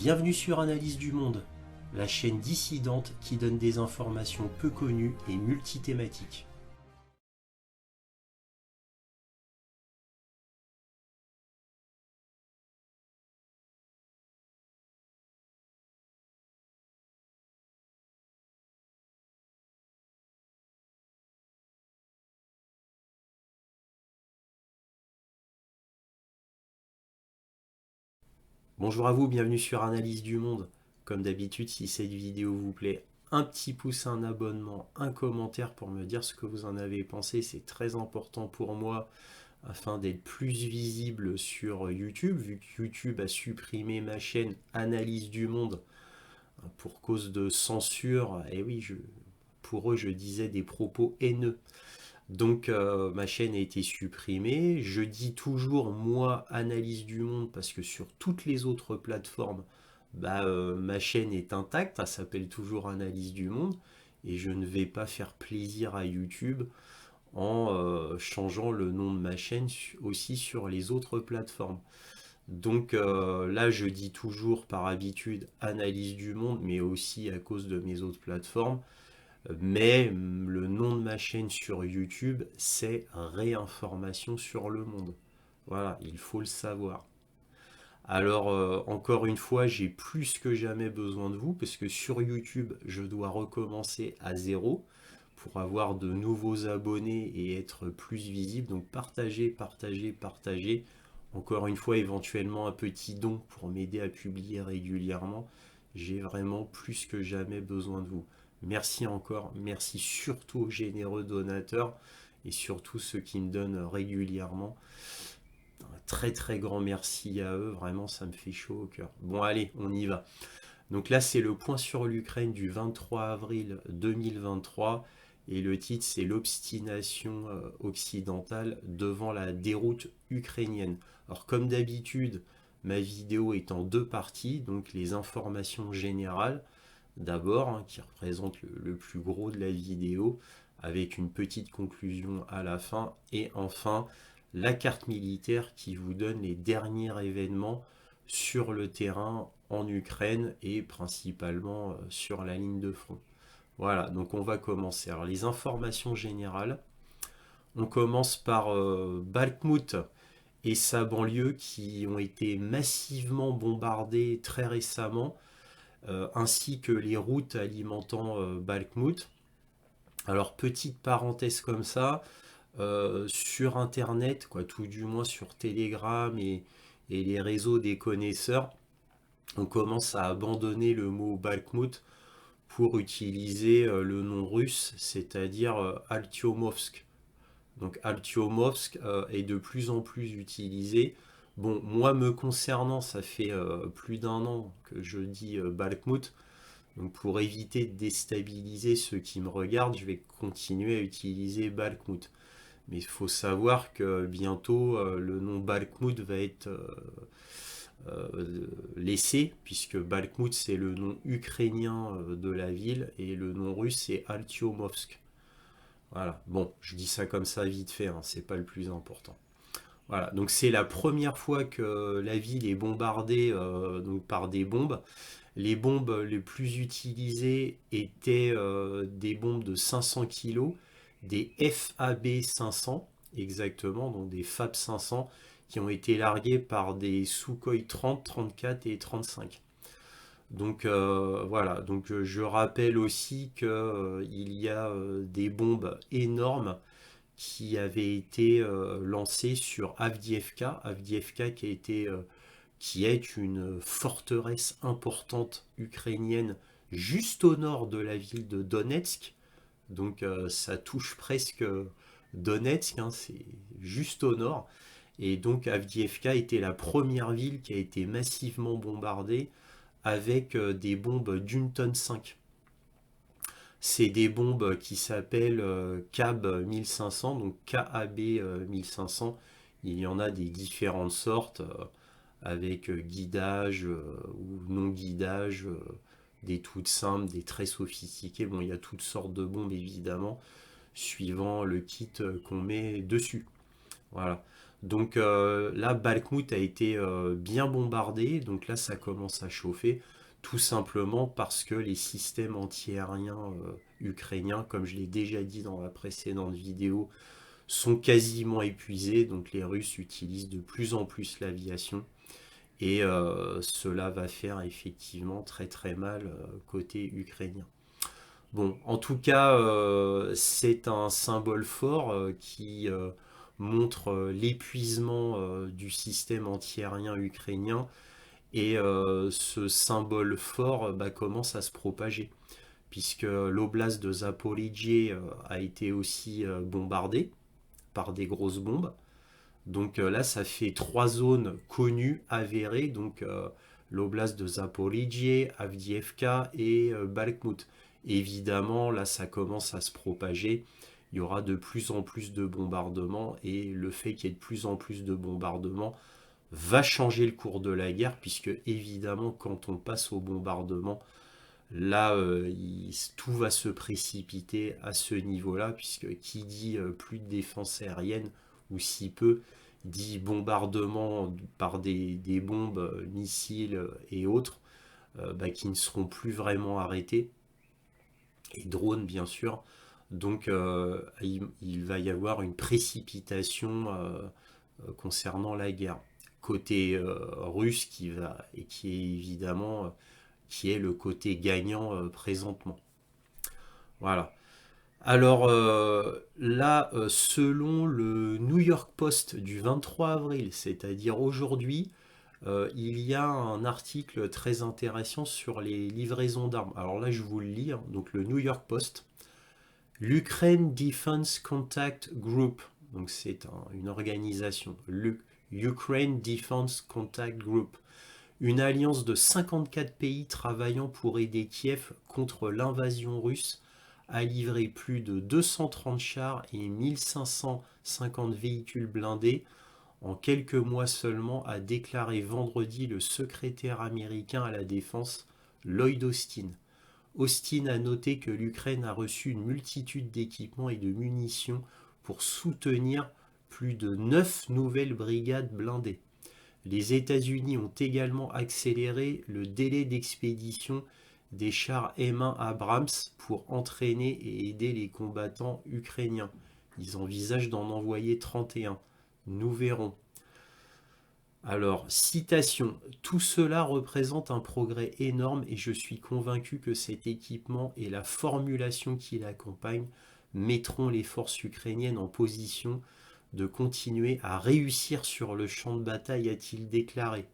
Bienvenue sur Analyse du Monde, la chaîne dissidente qui donne des informations peu connues et multithématiques. Bonjour à vous, bienvenue sur Analyse du Monde. Comme d'habitude, si cette vidéo vous plaît, un petit pouce, un abonnement, un commentaire pour me dire ce que vous en avez pensé. C'est très important pour moi afin d'être plus visible sur YouTube, vu que YouTube a supprimé ma chaîne Analyse du Monde pour cause de censure. Et oui, pour eux, je disais des propos haineux. Donc ma chaîne a été supprimée. Je dis toujours moi Analyse du Monde parce que sur toutes les autres plateformes, ma chaîne est intacte, ça s'appelle toujours Analyse du Monde et je ne vais pas faire plaisir à YouTube en changeant le nom de ma chaîne aussi sur les autres plateformes. Donc là je dis toujours par habitude Analyse du Monde mais aussi à cause de mes autres plateformes. Mais le nom de ma chaîne sur YouTube, c'est Réinformation sur le monde. Voilà, il faut le savoir. Alors, encore une fois, j'ai plus que jamais besoin de vous parce que sur YouTube, je dois recommencer à zéro pour avoir de nouveaux abonnés et être plus visible. Donc, partagez, partagez, partagez. Encore une fois, éventuellement un petit don pour m'aider à publier régulièrement. J'ai vraiment plus que jamais besoin de vous. Merci encore, merci surtout aux généreux donateurs et surtout ceux qui me donnent régulièrement. Un très très grand merci à eux, vraiment ça me fait chaud au cœur. Bon allez, on y va. Donc là c'est le point sur l'Ukraine du 23 avril 2023 et le titre c'est l'obstination occidentale devant la déroute ukrainienne. Alors comme d'habitude, ma vidéo est en deux parties, donc les informations générales d'abord, qui représente le plus gros de la vidéo, avec une petite conclusion à la fin, et enfin la carte militaire qui vous donne les derniers événements sur le terrain en Ukraine et principalement sur la ligne de front. Voilà, donc on va commencer. Alors les informations générales, on commence par Bakhmut et sa banlieue qui ont été massivement bombardées très récemment ainsi que les routes alimentant Bakhmut. Alors, petite parenthèse comme ça, sur Internet, quoi, tout du moins sur Telegram et les réseaux des connaisseurs, on commence à abandonner le mot Bakhmut pour utiliser le nom russe, c'est-à-dire Altyomovsk. Donc Altyomovsk est de plus en plus utilisé. Bon, moi me concernant, ça fait plus d'un an que je dis Bakhmut. Donc pour éviter de déstabiliser ceux qui me regardent, je vais continuer à utiliser Bakhmut. Mais il faut savoir que bientôt le nom Bakhmut va être laissé, puisque Bakhmut c'est le nom ukrainien de la ville et le nom russe c'est Altyomovsk. Voilà, bon, je dis ça comme ça vite fait, hein, c'est pas le plus important. Voilà, donc c'est la première fois que la ville est bombardée donc par des bombes. Les bombes les plus utilisées étaient des bombes de 500 kg, des FAB 500 exactement, donc des FAB 500 qui ont été larguées par des Sukhoi 30, 34 et 35. Donc voilà, donc je rappelle aussi qu'il y a des bombes énormes qui avaient été lancées sur Avdiivka, Avdiivka qui est une forteresse importante ukrainienne juste au nord de la ville de Donetsk. Donc ça touche presque Donetsk, hein, c'est juste au nord. Et donc Avdiivka était la première ville qui a été massivement bombardée avec des bombes d'une tonne 5. C'est des bombes qui s'appellent CAB 1500, donc KAB 1500. Il y en a des différentes sortes avec guidage ou non guidage, des toutes simples, des très sophistiquées. Bon, il y a toutes sortes de bombes évidemment, suivant le kit qu'on met dessus. Voilà. Donc là, Bakhmout a été bien bombardé, donc là, ça commence à chauffer, tout simplement parce que les systèmes antiaériens ukrainiens, comme je l'ai déjà dit dans la précédente vidéo, sont quasiment épuisés, donc les Russes utilisent de plus en plus l'aviation, et cela va faire effectivement très très mal côté ukrainien. Bon, en tout cas, c'est un symbole fort qui montre l'épuisement du système antiaérien ukrainien, et ce symbole fort bah, commence à se propager puisque l'oblast de Zaporijjie a été aussi bombardé par des grosses bombes. Donc là, ça fait trois zones connues, avérées, donc l'oblast de Zaporijjie, Avdiivka et Bakhmut. Évidemment, là, ça commence à se propager. Il y aura de plus en plus de bombardements, et le fait qu'il y ait de plus en plus de bombardements va changer le cours de la guerre, puisque évidemment, quand on passe au bombardement, là, tout va se précipiter à ce niveau-là, puisque qui dit plus de défense aérienne, ou si peu, dit bombardement par des bombes, missiles et autres, bah, qui ne seront plus vraiment arrêtés, et drones bien sûr. Donc il va y avoir une précipitation concernant la guerre. Côté russe qui est évidemment qui est le côté gagnant présentement. Voilà. Alors là, selon le New York Post du 23 avril, c'est-à-dire aujourd'hui, il y a un article très intéressant sur les livraisons d'armes. Alors là, je vous le lis, hein. Donc le New York Post, l'Ukraine Defense Contact Group, donc c'est une organisation, Ukraine Defense Contact Group, une alliance de 54 pays travaillant pour aider Kiev contre l'invasion russe, a livré plus de 230 chars et 1550 véhicules blindés en quelques mois seulement, a déclaré vendredi le secrétaire américain à la défense Lloyd Austin. Austin a noté que l'Ukraine a reçu une multitude d'équipements et de munitions pour soutenir plus de 9 nouvelles brigades blindées. Les États-Unis ont également accéléré le délai d'expédition des chars M1 Abrams pour entraîner et aider les combattants ukrainiens. Ils envisagent d'en envoyer 31. Nous verrons. Alors, citation, tout cela représente un progrès énorme et je suis convaincu que cet équipement et la formulation qui l'accompagne mettront les forces ukrainiennes en position de continuer à réussir sur le champ de bataille, a-t-il déclaré.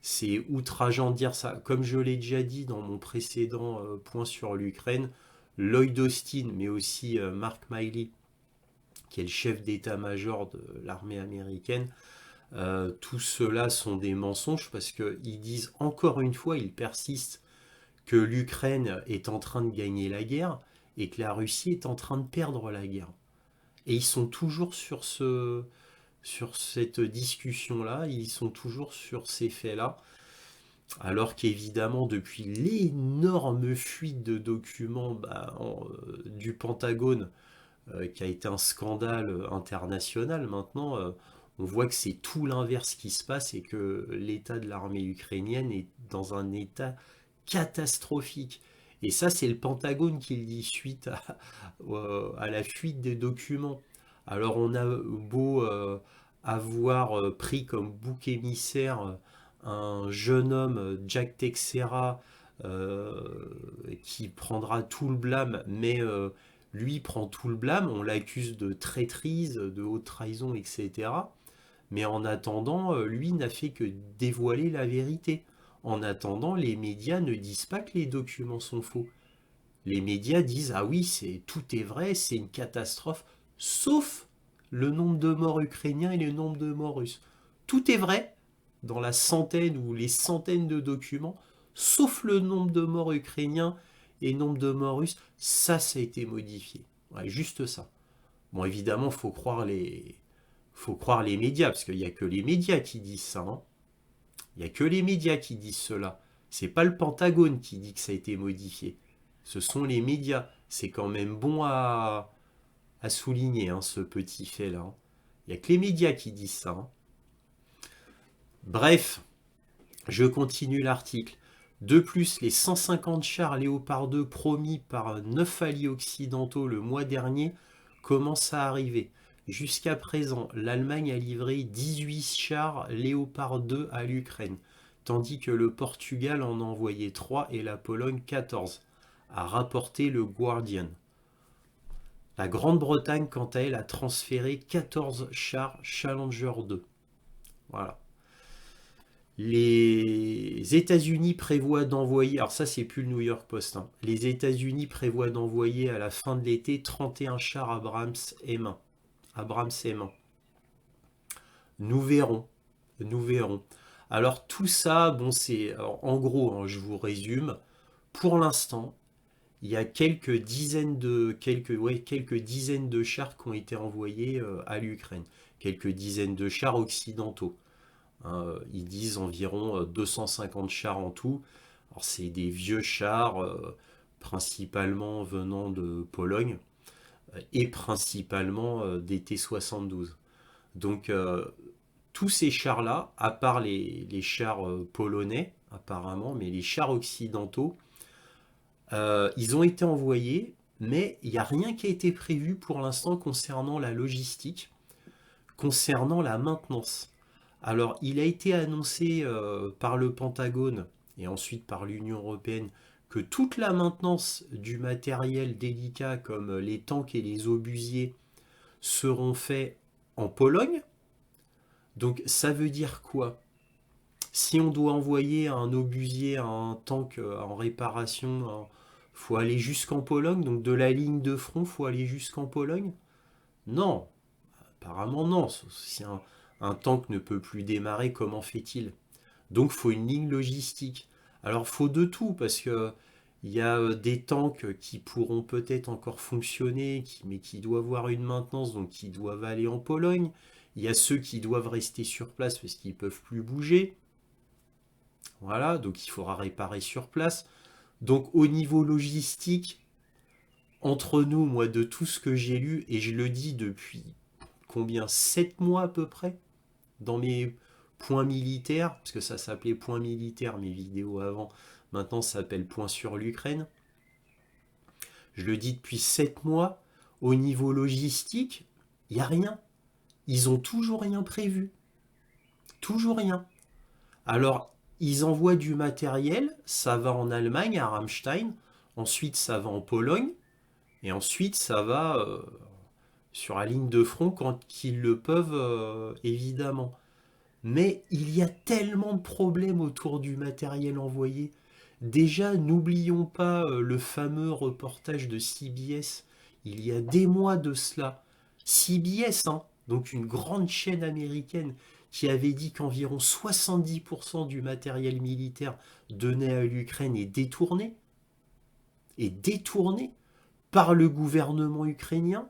C'est outrageant de dire ça. Comme je l'ai déjà dit dans mon précédent point sur l'Ukraine, Lloyd Austin, mais aussi Mark Milley, qui est le chef d'état-major de l'armée américaine, tout cela sont des mensonges parce qu'ils disent encore une fois, ils persistent que l'Ukraine est en train de gagner la guerre et que la Russie est en train de perdre la guerre. Et ils sont toujours sur cette discussion-là, ils sont toujours sur ces faits-là, alors qu'évidemment, depuis l'énorme fuite de documents du Pentagone, qui a été un scandale international maintenant, on voit que c'est tout l'inverse qui se passe et que l'état de l'armée ukrainienne est dans un état catastrophique. Et ça, c'est le Pentagone qui le dit suite à la fuite des documents. Alors on a beau avoir pris comme bouc émissaire un jeune homme, Jack Texera, qui prendra tout le blâme, mais lui prend tout le blâme, on l'accuse de traîtrise, de haute trahison, etc. Mais en attendant, lui n'a fait que dévoiler la vérité. En attendant, les médias ne disent pas que les documents sont faux. Les médias disent ah oui, tout est vrai, c'est une catastrophe, sauf le nombre de morts ukrainiens et le nombre de morts russes. Tout est vrai dans la centaine ou les centaines de documents, sauf le nombre de morts ukrainiens et le nombre de morts russes. Ça a été modifié. Ouais, juste ça. Bon, évidemment, faut croire les médias, parce qu'il n'y a que les médias qui disent ça. Hein. Il n'y a que les médias qui disent cela. C'est pas le Pentagone qui dit que ça a été modifié. Ce sont les médias. C'est quand même bon à souligner, hein, ce petit fait-là. Hein. Il n'y a que les médias qui disent ça, hein. Bref, je continue l'article. De plus, les 150 chars Léopard 2 promis par 9 alliés occidentaux le mois dernier commencent à arriver. Jusqu'à présent, l'Allemagne a livré 18 chars Léopard 2 à l'Ukraine, tandis que le Portugal en a envoyé 3 et la Pologne 14, a rapporté le Guardian. La Grande-Bretagne, quant à elle, a transféré 14 chars Challenger 2. Voilà. Les États-Unis prévoient d'envoyer, alors ça c'est plus le New York Post, hein. Les États-Unis prévoient d'envoyer à la fin de l'été 31 chars Abrams M1. Abrams M1. Nous verrons. Nous verrons. Alors tout ça, bon c'est, en gros, hein, je vous résume. Pour l'instant, il y a quelques dizaines de chars qui ont été envoyés à l'Ukraine. Quelques dizaines de chars occidentaux. Ils disent environ 250 chars en tout. Alors c'est des vieux chars, principalement venant de Pologne, et principalement des T-72. Donc tous ces chars-là, à part les chars polonais, apparemment, mais les chars occidentaux, ils ont été envoyés, mais il n'y a rien qui a été prévu pour l'instant concernant la logistique, concernant la maintenance. Alors, il a été annoncé par le Pentagone et ensuite par l'Union européenne que toute la maintenance du matériel délicat comme les tanks et les obusiers seront faits en Pologne. Donc, ça veut dire quoi? Si on doit envoyer un obusier, un tank en réparation, faut aller jusqu'en Pologne. Donc, de la ligne de front, faut aller jusqu'en Pologne? Non, apparemment non. Si un tank ne peut plus démarrer, comment fait-il? Donc il faut une ligne logistique. Alors il faut de tout, parce que il y a des tanks qui pourront peut-être encore fonctionner, mais qui doivent avoir une maintenance, donc qui doivent aller en Pologne. Il y a ceux qui doivent rester sur place parce qu'ils ne peuvent plus bouger. Voilà, donc il faudra réparer sur place. Donc au niveau logistique, entre nous, moi, de tout ce que j'ai lu, et je le dis depuis combien? 7 mois à peu près, dans mes points militaires, parce que ça s'appelait points militaires, mes vidéos avant, maintenant ça s'appelle points sur l'Ukraine. Je le dis depuis 7 mois, au niveau logistique, il n'y a rien. Ils ont toujours rien prévu. Toujours rien. Alors, ils envoient du matériel, ça va en Allemagne, à Ramstein, ensuite ça va en Pologne, et ensuite ça va sur la ligne de front quand ils le peuvent, évidemment. Mais il y a tellement de problèmes autour du matériel envoyé. Déjà, n'oublions pas le fameux reportage de CBS, il y a des mois de cela. CBS, hein, donc une grande chaîne américaine, qui avait dit qu'environ 70% du matériel militaire donné à l'Ukraine est détourné par le gouvernement ukrainien,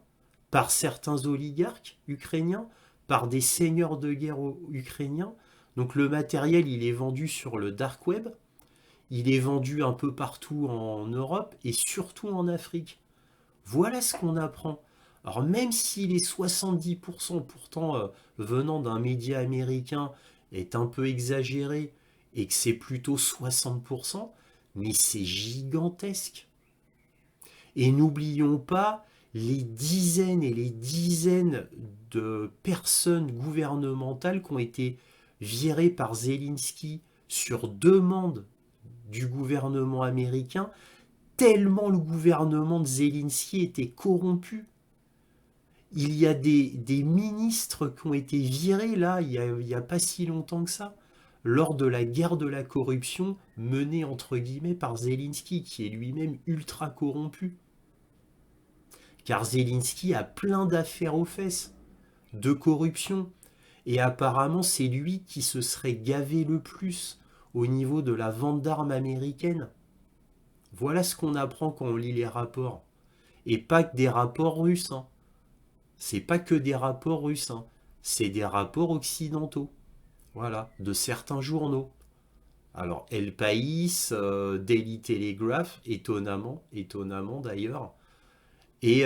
par certains oligarques ukrainiens, par des seigneurs de guerre ukrainiens. Donc le matériel, il est vendu sur le dark web, il est vendu un peu partout en Europe et surtout en Afrique. Voilà ce qu'on apprend. Alors même si les 70% pourtant venant d'un média américain est un peu exagéré et que c'est plutôt 60%, mais c'est gigantesque. Et n'oublions pas les dizaines et les dizaines de personnes gouvernementales qui ont été virées par Zelensky sur demande du gouvernement américain, tellement le gouvernement de Zelensky était corrompu. Il y a des ministres qui ont été virés là, il y a pas si longtemps que ça, lors de la guerre de la corruption menée entre guillemets par Zelensky, qui est lui-même ultra corrompu. Car Zelensky a plein d'affaires aux fesses, de corruption. Et apparemment, c'est lui qui se serait gavé le plus au niveau de la vente d'armes américaines. Voilà ce qu'on apprend quand on lit les rapports. Et pas que des rapports russes, hein. C'est pas que des rapports russes, hein. C'est des rapports occidentaux. Voilà, de certains journaux. Alors, El País, Daily Telegraph, étonnamment d'ailleurs, et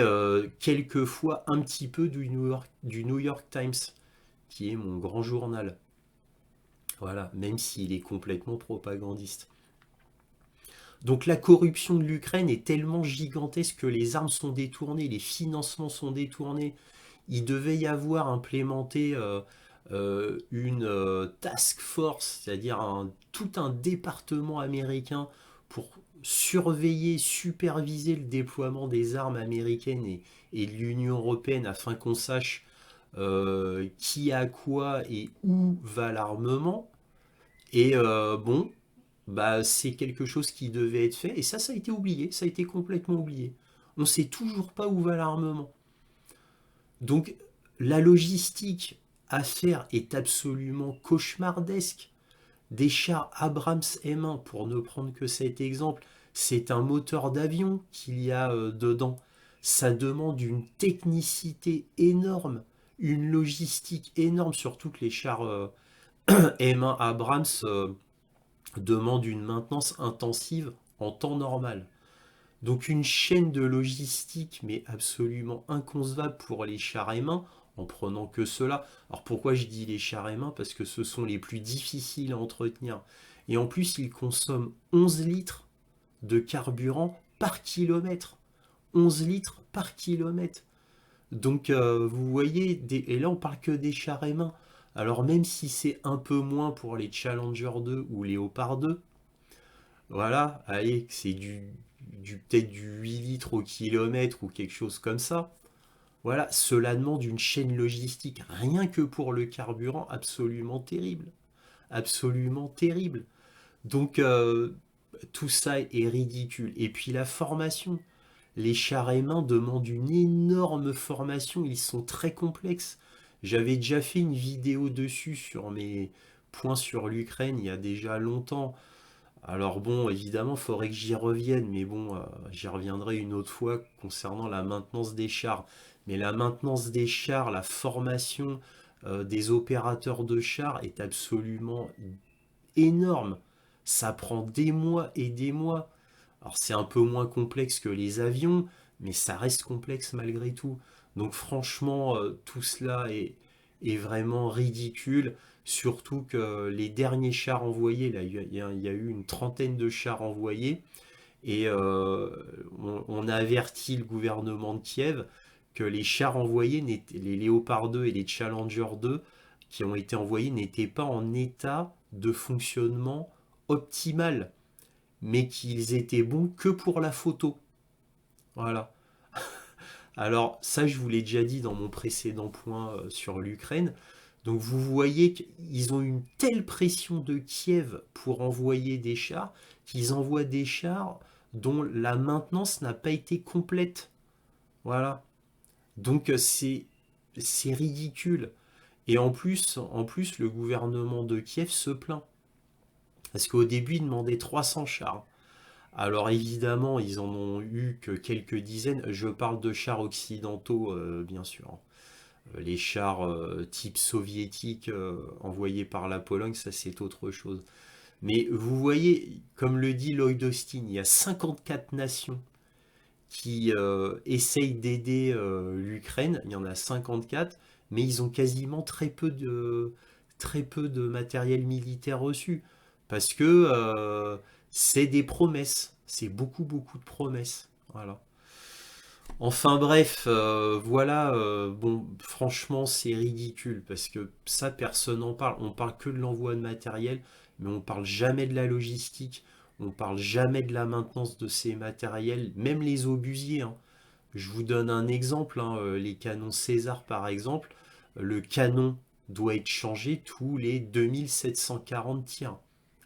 quelquefois un petit peu du New York Times, qui est mon grand journal. Voilà, même s'il est complètement propagandiste. Donc la corruption de l'Ukraine est tellement gigantesque que les armes sont détournées, les financements sont détournés. Il devait y avoir implémenté une task force, c'est-à-dire tout un département américain pour surveiller, superviser le déploiement des armes américaines et de l'Union européenne afin qu'on sache qui a quoi et où va l'armement. Et bon, bah, c'est quelque chose qui devait être fait, et ça a été oublié, ça a été complètement oublié. On ne sait toujours pas où va l'armement. Donc, la logistique à faire est absolument cauchemardesque. Des chars Abrams M1, pour ne prendre que cet exemple, c'est un moteur d'avion qu'il y a dedans. Ça demande une technicité énorme, une logistique énorme, surtout que les chars M1 Abrams demande une maintenance intensive en temps normal. Donc une chaîne de logistique, mais absolument inconcevable pour les chars M1, en prenant que cela. Alors pourquoi je dis les chars M1? Parce que ce sont les plus difficiles à entretenir. Et en plus, ils consomment 11 litres de carburant par kilomètre. 11 litres par kilomètre. Donc vous voyez, et là on parle que des chars M1. Alors même si c'est un peu moins pour les Challenger 2 ou Léopard 2, voilà, allez, c'est peut-être du 8 litres au kilomètre ou quelque chose comme ça. Voilà, cela demande une chaîne logistique, rien que pour le carburant, absolument terrible. Absolument terrible. Donc tout ça est ridicule. Et puis la formation. Les chars aimants demandent une énorme formation, ils sont très complexes. J'avais déjà fait une vidéo dessus sur mes points sur l'Ukraine il y a déjà longtemps. Alors bon, évidemment, il faudrait que j'y revienne, mais bon, j'y reviendrai une autre fois concernant la maintenance des chars. Mais la maintenance des chars, la formation des opérateurs de chars est absolument énorme. Ça prend des mois et des mois. Alors c'est un peu moins complexe que les avions, mais ça reste complexe malgré tout. Donc franchement, tout cela est vraiment ridicule. Surtout que les derniers chars envoyés, là, il y a eu une trentaine de chars envoyés, et on a averti le gouvernement de Kiev que les chars envoyés, les Léopard 2 et les Challenger 2 qui ont été envoyés n'étaient pas en état de fonctionnement optimal, mais qu'ils étaient bons que pour la photo. Voilà. Alors ça, je vous l'ai déjà dit dans mon précédent point sur l'Ukraine. Donc vous voyez qu'ils ont une telle pression de Kiev pour envoyer des chars qu'ils envoient des chars dont la maintenance n'a pas été complète. Voilà. Donc c'est ridicule. Et en plus, le gouvernement de Kiev se plaint. Parce qu'au début, il demandait 300 chars. Alors évidemment, ils en ont eu que quelques dizaines. Je parle de chars occidentaux, bien sûr. Les chars type soviétique envoyés par la Pologne, ça c'est autre chose. Mais vous voyez, comme le dit Lloyd Austin, il y a 54 nations qui essayent d'aider l'Ukraine. Il y en a 54, mais ils ont quasiment très peu de matériel militaire reçu. Parce que c'est des promesses. C'est beaucoup, beaucoup de promesses. Voilà. Enfin bref, voilà, bon, franchement, c'est ridicule parce que ça, personne n'en parle. On parle que de l'envoi de matériel, mais on parle jamais de la logistique, on parle jamais de la maintenance de ces matériels, même les obusiers, hein. Je vous donne un exemple, hein, les canons César par exemple, le canon doit être changé tous les 2740 tirs,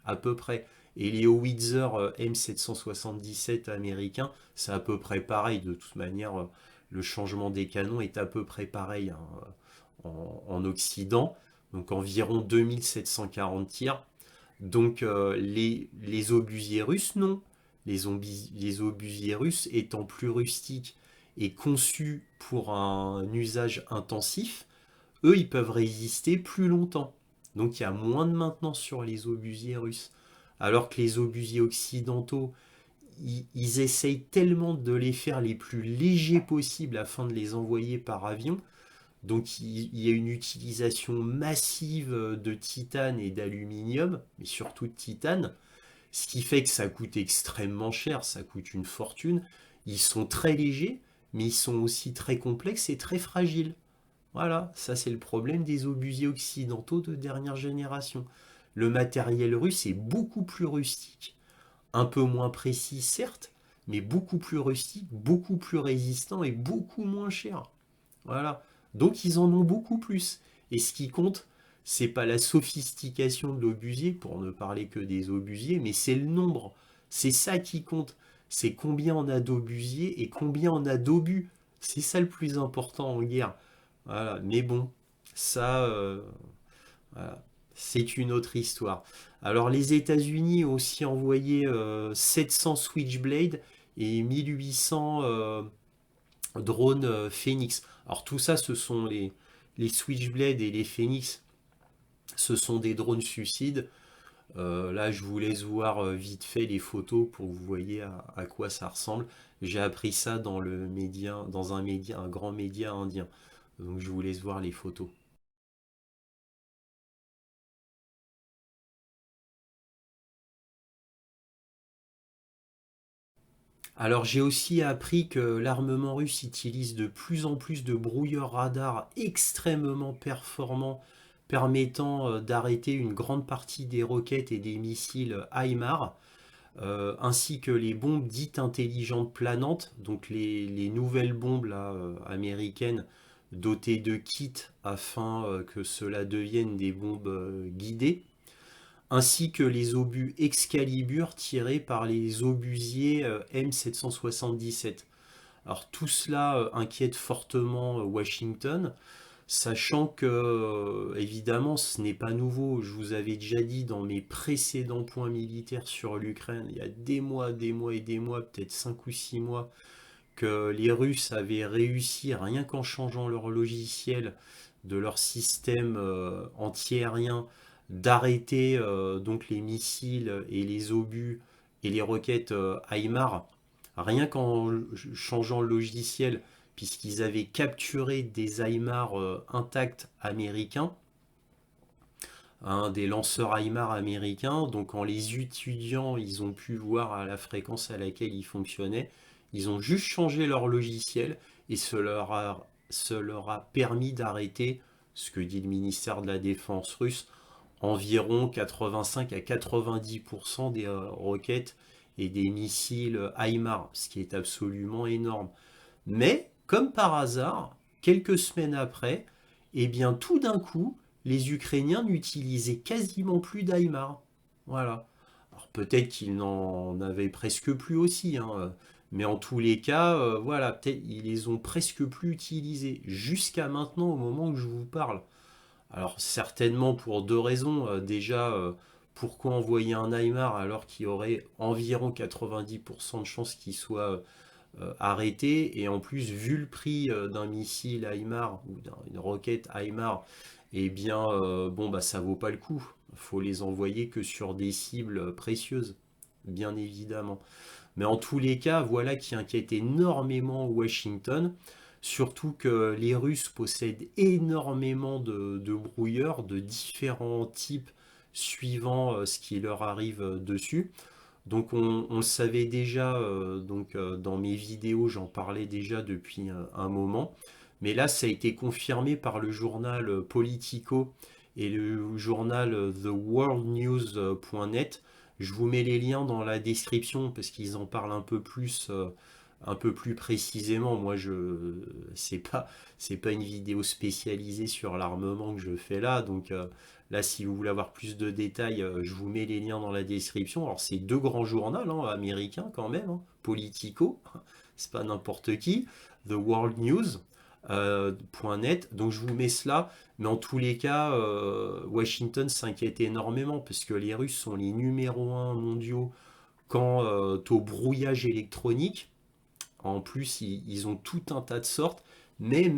à peu près. Et les Howitzer M777 américains, c'est à peu près pareil. De toute manière, le changement des canons est à peu près pareil, hein, en Occident. Donc environ 2740 tirs. Donc les obusiers russes, non. Les obusiers russes étant plus rustiques et conçus pour un usage intensif, eux, ils peuvent résister plus longtemps. Donc il y a moins de maintenance sur les obusiers russes. Alors que les obusiers occidentaux, ils essayent tellement de les faire les plus légers possibles afin de les envoyer par avion. Donc il y a une utilisation massive de titane et d'aluminium, mais surtout de titane, ce qui fait que ça coûte extrêmement cher, ça coûte une fortune. Ils sont très légers, mais ils sont aussi très complexes et très fragiles. Voilà, ça c'est le problème des obusiers occidentaux de dernière génération. Le matériel russe est beaucoup plus rustique, un peu moins précis certes, mais beaucoup plus rustique, beaucoup plus résistant et beaucoup moins cher. Voilà. Donc ils en ont beaucoup plus. Et ce qui compte, c'est pas la sophistication de l'obusier, pour ne parler que des obusiers, mais c'est le nombre. C'est ça qui compte. C'est combien on a d'obusiers et combien on a d'obus. C'est ça le plus important en guerre. Voilà. Mais bon, ça, voilà. C'est une autre histoire. Alors les États-Unis ont aussi envoyé 700 Switchblade et 1800 drones Phoenix. Alors tout ça, ce sont les Switchblade et les Phoenix, ce sont des drones suicides. Là, je vous laisse voir vite fait les photos pour que vous voyez à quoi ça ressemble. J'ai appris ça dans le média, dans un média, un grand média indien. Donc je vous laisse voir les photos. Alors j'ai aussi appris que l'armement russe utilise de plus en plus de brouilleurs radars extrêmement performants permettant d'arrêter une grande partie des roquettes et des missiles HIMARS, ainsi que les bombes dites intelligentes planantes, donc les nouvelles bombes là, américaines dotées de kits afin que cela devienne des bombes guidées, ainsi que les obus Excalibur tirés par les obusiers M777. Alors tout cela inquiète fortement Washington, sachant que évidemment ce n'est pas nouveau. Je vous avais déjà dit dans mes précédents points militaires sur l'Ukraine, il y a des mois et des mois, peut-être 5 ou 6 mois, que les Russes avaient réussi, rien qu'en changeant leur logiciel de leur système antiaérien, d'arrêter donc les missiles et les obus et les roquettes HIMARS, rien qu'en changeant le logiciel, puisqu'ils avaient capturé des HIMARS intacts américains, hein, des lanceurs HIMARS américains. Donc en les étudiant, ils ont pu voir à la fréquence à laquelle ils fonctionnaient. Ils ont juste changé leur logiciel et ce leur a permis d'arrêter, ce que dit le ministère de la Défense russe, environ 85 à 90% des roquettes et des missiles HIMARS, ce qui est absolument énorme. Mais, comme par hasard, quelques semaines après, eh bien tout d'un coup, les Ukrainiens n'utilisaient quasiment plus d'HIMARS. Voilà. Alors peut-être qu'ils n'en avaient presque plus aussi, hein, mais en tous les cas, voilà, peut-être ils les ont presque plus utilisés jusqu'à maintenant au moment où je vous parle. Alors certainement pour deux raisons. Déjà, pourquoi envoyer un HIMARS alors qu'il y aurait environ 90% de chances qu'il soit arrêté, et en plus vu le prix d'un missile HIMARS ou d'une roquette HIMARS, eh bien bon bah ça vaut pas le coup. Faut les envoyer que sur des cibles précieuses, bien évidemment. Mais en tous les cas, voilà qui inquiète énormément Washington, surtout que les Russes possèdent énormément de brouilleurs de différents types suivant ce qui leur arrive dessus. Donc on le savait déjà, dans mes vidéos, j'en parlais déjà depuis un moment. Mais là, ça a été confirmé par le journal Politico et le journal theworldnews.net. Je vous mets les liens dans la description parce qu'ils en parlent un peu plus précisément. Moi, c'est pas une vidéo spécialisée sur l'armement que je fais là. Donc là, si vous voulez avoir plus de détails, je vous mets les liens dans la description. Alors, c'est deux grands journaux hein, américains quand même, hein. Politico, c'est pas n'importe qui. The World News. .net, donc je vous mets cela, mais en tous les cas, Washington s'inquiète énormément parce que les Russes sont les numéros un mondiaux quant au brouillage électronique. En plus, ils ont tout un tas de sortes, mais,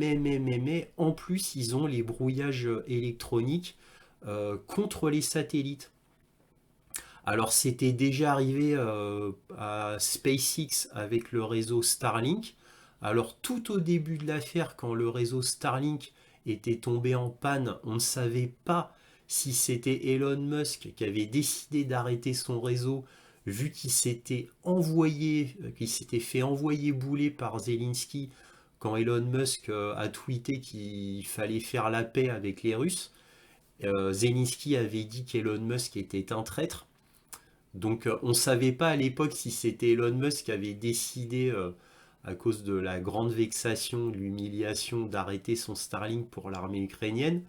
en plus, ils ont les brouillages électroniques contre les satellites. Alors c'était déjà arrivé à SpaceX avec le réseau Starlink. Alors tout au début de l'affaire, quand le réseau Starlink était tombé en panne, on ne savait pas si c'était Elon Musk qui avait décidé d'arrêter son réseau vu qu'il s'était fait envoyer bouler par Zelensky quand Elon Musk a tweeté qu'il fallait faire la paix avec les Russes. Zelensky avait dit qu'Elon Musk était un traître. Donc on ne savait pas à l'époque si c'était Elon Musk qui avait décidé, à cause de la grande vexation, de l'humiliation, d'arrêter son Starlink pour l'armée ukrainienne.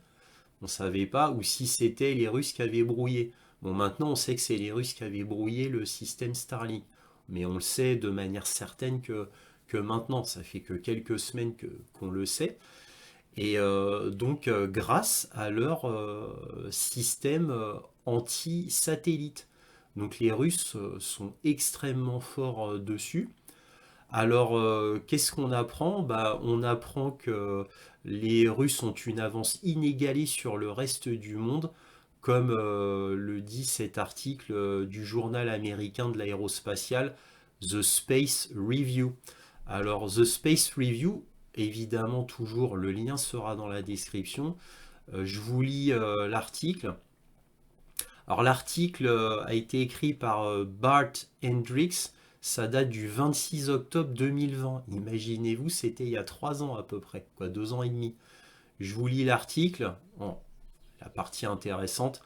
On ne savait pas, ou si c'était les Russes qui avaient brouillé. Bon, maintenant on sait que c'est les Russes qui avaient brouillé le système Starlink. Mais on le sait de manière certaine que maintenant, ça fait que quelques semaines qu'on le sait. Et donc grâce à leur système anti-satellite. Donc les Russes sont extrêmement forts dessus. Alors qu'est-ce qu'on apprend? Bah, on apprend que les Russes ont une avance inégalée sur le reste du monde, comme le dit cet article du journal américain de l'aérospatiale, The Space Review. Alors The Space Review, évidemment toujours le lien sera dans la description. Je vous lis l'article. Alors l'article a été écrit par Bart Hendricks, ça date du 26 octobre 2020. Imaginez-vous, c'était il y a 3 ans à peu près, quoi, 2 ans et demi. Je vous lis l'article, bon, la partie intéressante.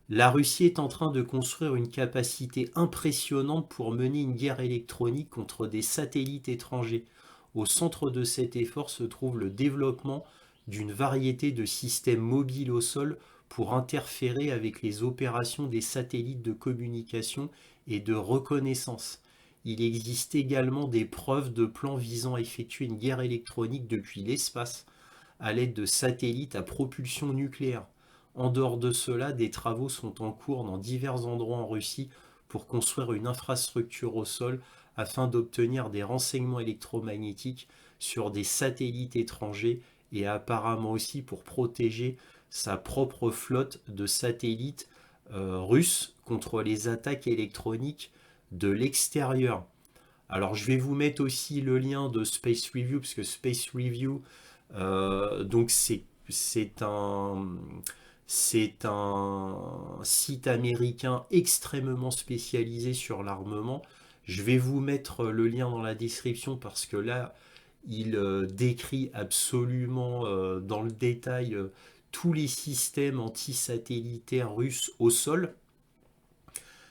La Russie est en train de construire une capacité impressionnante pour mener une guerre électronique contre des satellites étrangers. Au centre de cet effort se trouve le développement d'une variété de systèmes mobiles au sol pour interférer avec les opérations des satellites de communication et de reconnaissance. Il existe également des preuves de plans visant à effectuer une guerre électronique depuis l'espace à l'aide de satellites à propulsion nucléaire. En dehors de cela, des travaux sont en cours dans divers endroits en Russie pour construire une infrastructure au sol afin d'obtenir des renseignements électromagnétiques sur des satellites étrangers et apparemment aussi pour protéger sa propre flotte de satellites russes contre les attaques électroniques de l'extérieur. Alors je vais vous mettre aussi le lien de Space Review, parce que Space Review, donc c'est un site américain extrêmement spécialisé sur l'armement. Je vais vous mettre le lien dans la description parce que là, il décrit absolument dans le détail tous les systèmes antisatellitaires russes au sol.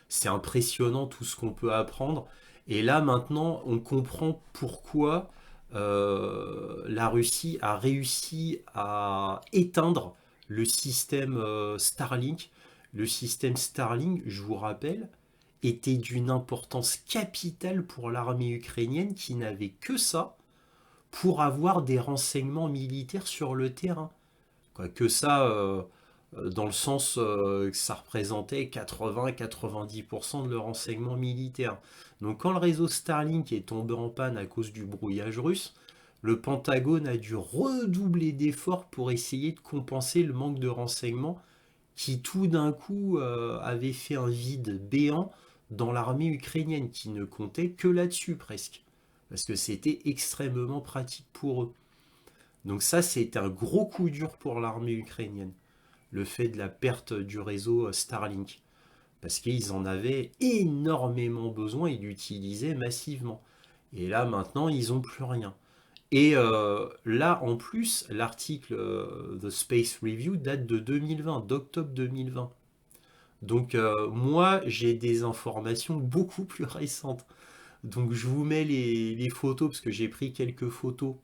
C'est impressionnant tout ce qu'on peut apprendre. Et là maintenant, on comprend pourquoi la Russie a réussi à éteindre le système Starlink. Le système Starlink, je vous rappelle, était d'une importance capitale pour l'armée ukrainienne qui n'avait que ça pour avoir des renseignements militaires sur le terrain. Quoi, que ça, dans le sens que ça représentait 80-90% de leur renseignement militaire. Donc quand le réseau Starlink est tombé en panne à cause du brouillage russe, le Pentagone a dû redoubler d'efforts pour essayer de compenser le manque de renseignements qui tout d'un coup avait fait un vide béant dans l'armée ukrainienne qui ne comptait que là-dessus presque. Parce que c'était extrêmement pratique pour eux. Donc ça, c'est un gros coup dur pour l'armée ukrainienne, le fait de la perte du réseau Starlink. Parce qu'ils en avaient énormément besoin, ils l'utilisaient massivement. Et là, maintenant, ils n'ont plus rien. Et là, en plus, l'article The Space Review date de 2020, d'octobre 2020. Donc moi, j'ai des informations beaucoup plus récentes. Donc je vous mets les photos, parce que j'ai pris quelques photos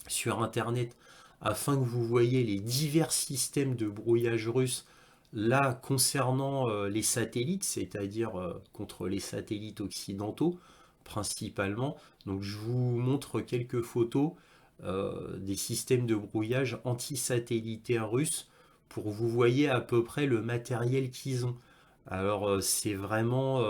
sur Internet afin que vous voyez les divers systèmes de brouillage russe là concernant les satellites, c'est-à-dire contre les satellites occidentaux principalement. Donc je vous montre quelques photos des systèmes de brouillage anti-satellitaires russes pour que vous voyez à peu près le matériel qu'ils ont. Alors c'est vraiment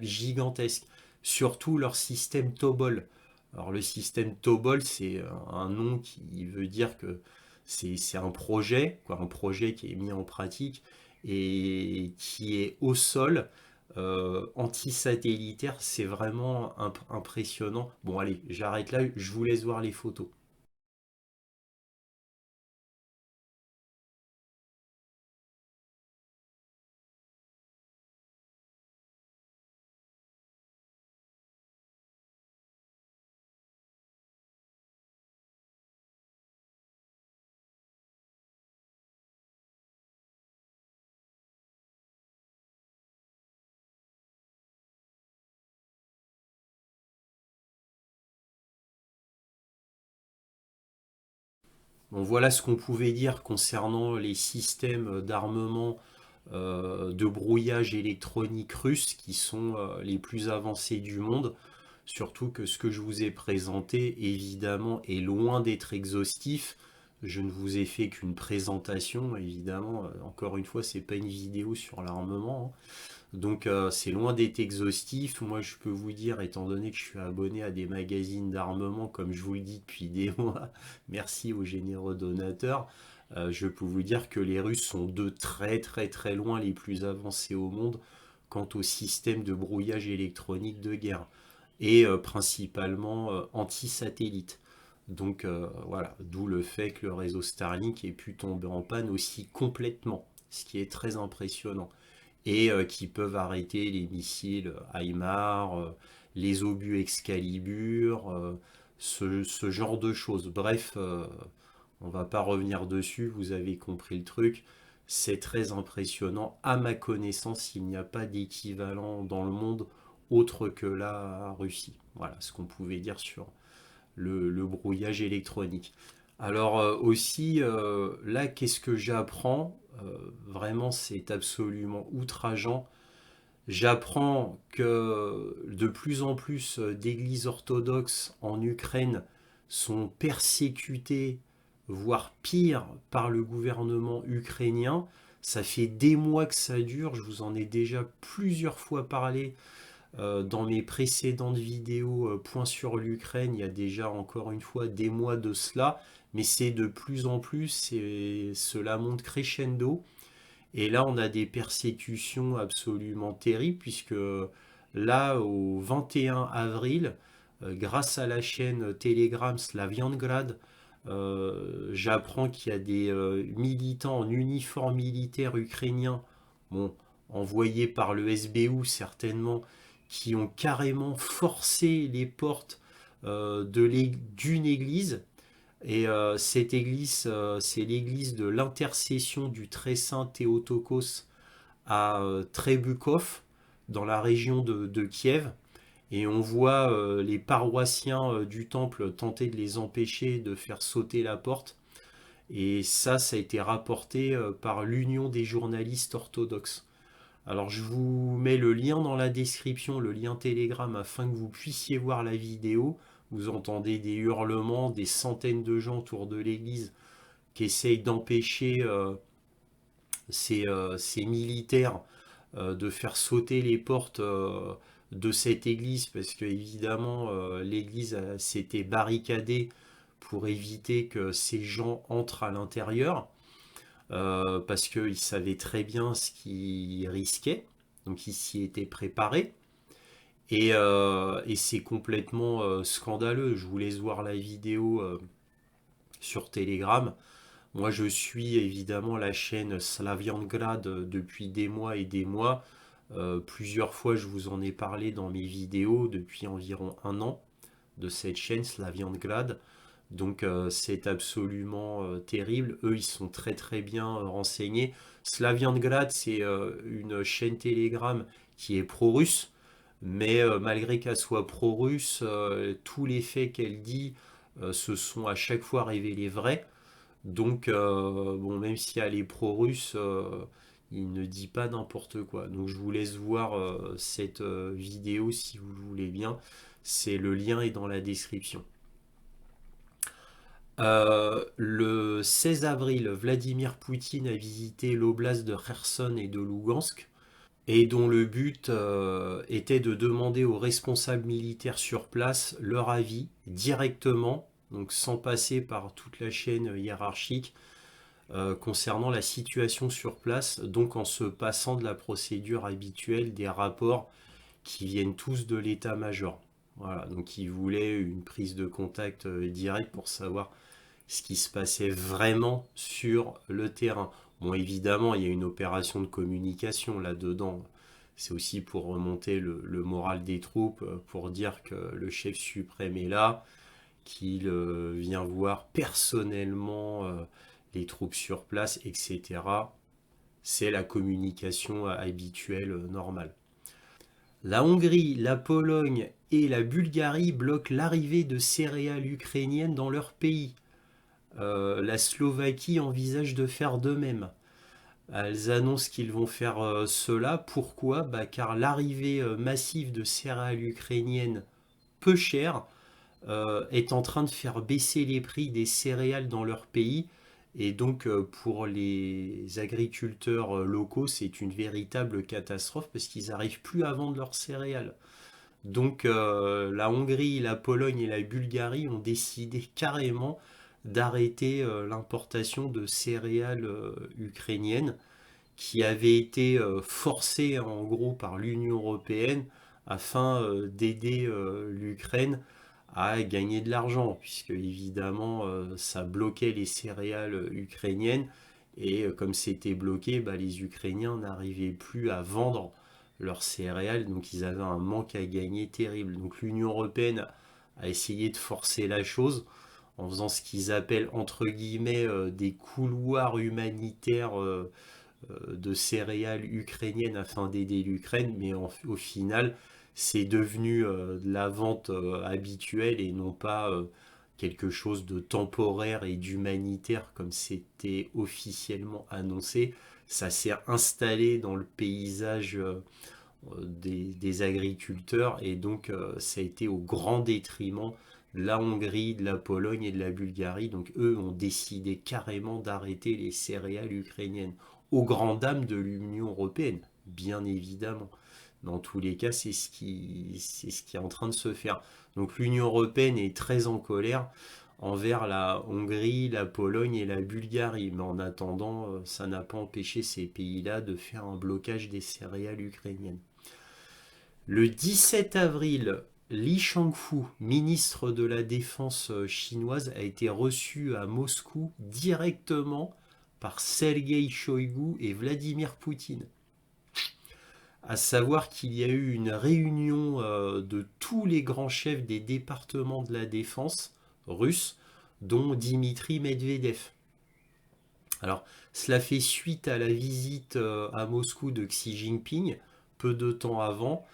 gigantesque. Surtout leur système Tobol. Alors le système Tobol, c'est un nom qui veut dire que c'est un projet, quoi, un projet qui est mis en pratique. et qui est au sol, anti-satellitaire. C'est vraiment impressionnant. Bon, allez, j'arrête là, je vous laisse voir les photos. Bon, voilà ce qu'on pouvait dire concernant les systèmes d'armement de brouillage électronique russes qui sont les plus avancés du monde. Surtout que ce que je vous ai présenté, évidemment, est loin d'être exhaustif. Je ne vous ai fait qu'une présentation, évidemment. Encore une fois, c'est pas une vidéo sur l'armement, hein. Donc c'est loin d'être exhaustif. Moi je peux vous dire, étant donné que je suis abonné à des magazines d'armement, comme je vous le dis depuis des mois, merci aux généreux donateurs, je peux vous dire que les Russes sont de très très très loin les plus avancés au monde quant au système de brouillage électronique de guerre, et principalement anti-satellite. Donc voilà, d'où le fait que le réseau Starlink ait pu tomber en panne aussi complètement, ce qui est très impressionnant, et qui peuvent arrêter les missiles HIMARS, les obus Excalibur, ce genre de choses. Bref, on va pas revenir dessus, vous avez compris le truc. C'est très impressionnant. À ma connaissance, il n'y a pas d'équivalent dans le monde autre que la Russie. Voilà ce qu'on pouvait dire sur le brouillage électronique. Alors aussi, là, qu'est-ce que j'apprends? Vraiment, c'est absolument outrageant. J'apprends que de plus en plus d'églises orthodoxes en Ukraine sont persécutées, voire pire, par le gouvernement ukrainien. Ça fait des mois que ça dure, je vous en ai déjà plusieurs fois parlé dans mes précédentes vidéos Point sur l'Ukraine, il y a déjà encore une fois des mois de cela, mais c'est de plus en plus, et cela monte crescendo. Et là, on a des persécutions absolument terribles, puisque là, au 21 avril, grâce à la chaîne Telegram Slaviangrad, j'apprends qu'il y a des militants en uniforme militaire ukrainien, bon, envoyés par le SBU certainement, qui ont carrément forcé les portes d'une église. Et cette église, c'est l'église de l'intercession du très saint Théotokos à Trebukov, dans la région de Kiev. Et on voit les paroissiens du temple tenter de les empêcher de faire sauter la porte. Et ça a été rapporté par l'Union des journalistes orthodoxes. Alors je vous mets le lien dans la description, le lien Telegram, afin que vous puissiez voir la vidéo. Vous entendez des hurlements, des centaines de gens autour de l'église qui essayent d'empêcher ces militaires de faire sauter les portes de cette église, parce que évidemment l'église s'était barricadée pour éviter que ces gens entrent à l'intérieur, parce qu'ils savaient très bien ce qu'ils risquaient, donc ils s'y étaient préparés. Et c'est complètement scandaleux. Je vous laisse voir la vidéo sur Telegram. Moi, je suis évidemment la chaîne Slaviangrad depuis des mois et des mois. Plusieurs fois, je vous en ai parlé dans mes vidéos depuis environ un an de cette chaîne Slaviangrad. Donc, c'est absolument terrible. Eux, ils sont très très bien renseignés. Slaviangrad, c'est une chaîne Telegram qui est pro-russe. Mais malgré qu'elle soit pro-russe, tous les faits qu'elle dit se sont à chaque fois révélés vrais. Donc, bon, même si elle est pro-russe, il ne dit pas n'importe quoi. Donc, je vous laisse voir cette vidéo si vous le voulez bien. Le lien est dans la description. Le 16 avril, Vladimir Poutine a visité l'oblast de Kherson et de Lugansk, et dont le but était de demander aux responsables militaires sur place leur avis directement, donc sans passer par toute la chaîne hiérarchique, concernant la situation sur place, donc en se passant de la procédure habituelle des rapports qui viennent tous de l'état-major. Voilà, donc ils voulaient une prise de contact directe pour savoir ce qui se passait vraiment sur le terrain. Bon, évidemment, il y a une opération de communication là-dedans. C'est aussi pour remonter le moral des troupes, pour dire que le chef suprême est là, qu'il vient voir personnellement les troupes sur place, etc. C'est la communication habituelle, normale. La Hongrie, la Pologne et la Bulgarie bloquent l'arrivée de céréales ukrainiennes dans leur pays. La Slovaquie envisage de faire de même. Elles annoncent qu'ils vont faire cela. Pourquoi? Car l'arrivée massive de céréales ukrainiennes peu chères est en train de faire baisser les prix des céréales dans leur pays. Et donc pour les agriculteurs locaux, c'est une véritable catastrophe parce qu'ils n'arrivent plus à vendre leurs céréales. Donc la Hongrie, la Pologne et la Bulgarie ont décidé carrément d'arrêter l'importation de céréales ukrainiennes qui avaient été forcées en gros par l'Union européenne afin d'aider l'Ukraine à gagner de l'argent, puisque évidemment ça bloquait les céréales ukrainiennes et comme c'était bloqué, les Ukrainiens n'arrivaient plus à vendre leurs céréales, donc ils avaient un manque à gagner terrible. Donc l'Union européenne a essayé de forcer la chose en faisant ce qu'ils appellent entre guillemets des couloirs humanitaires de céréales ukrainiennes afin d'aider l'Ukraine, mais au final c'est devenu de la vente habituelle et non pas quelque chose de temporaire et d'humanitaire comme c'était officiellement annoncé. Ça s'est installé dans le paysage des agriculteurs et donc ça a été au grand détriment de la Hongrie, de la Pologne et de la Bulgarie. Donc eux ont décidé carrément d'arrêter les céréales ukrainiennes aux grandes dames de l'Union européenne, bien évidemment. Dans tous les cas, c'est ce qui est en train de se faire. Donc l'Union européenne est très en colère envers la Hongrie, la Pologne et la Bulgarie. Mais en attendant, ça n'a pas empêché ces pays-là de faire un blocage des céréales ukrainiennes. Le 17 avril, Li Shangfu, ministre de la Défense chinoise, a été reçu à Moscou directement par Sergei Shoigu et Vladimir Poutine. À savoir qu'il y a eu une réunion de tous les grands chefs des départements de la défense russes, dont Dimitri Medvedev. Alors, cela fait suite à la visite à Moscou de Xi Jinping, peu de temps avant,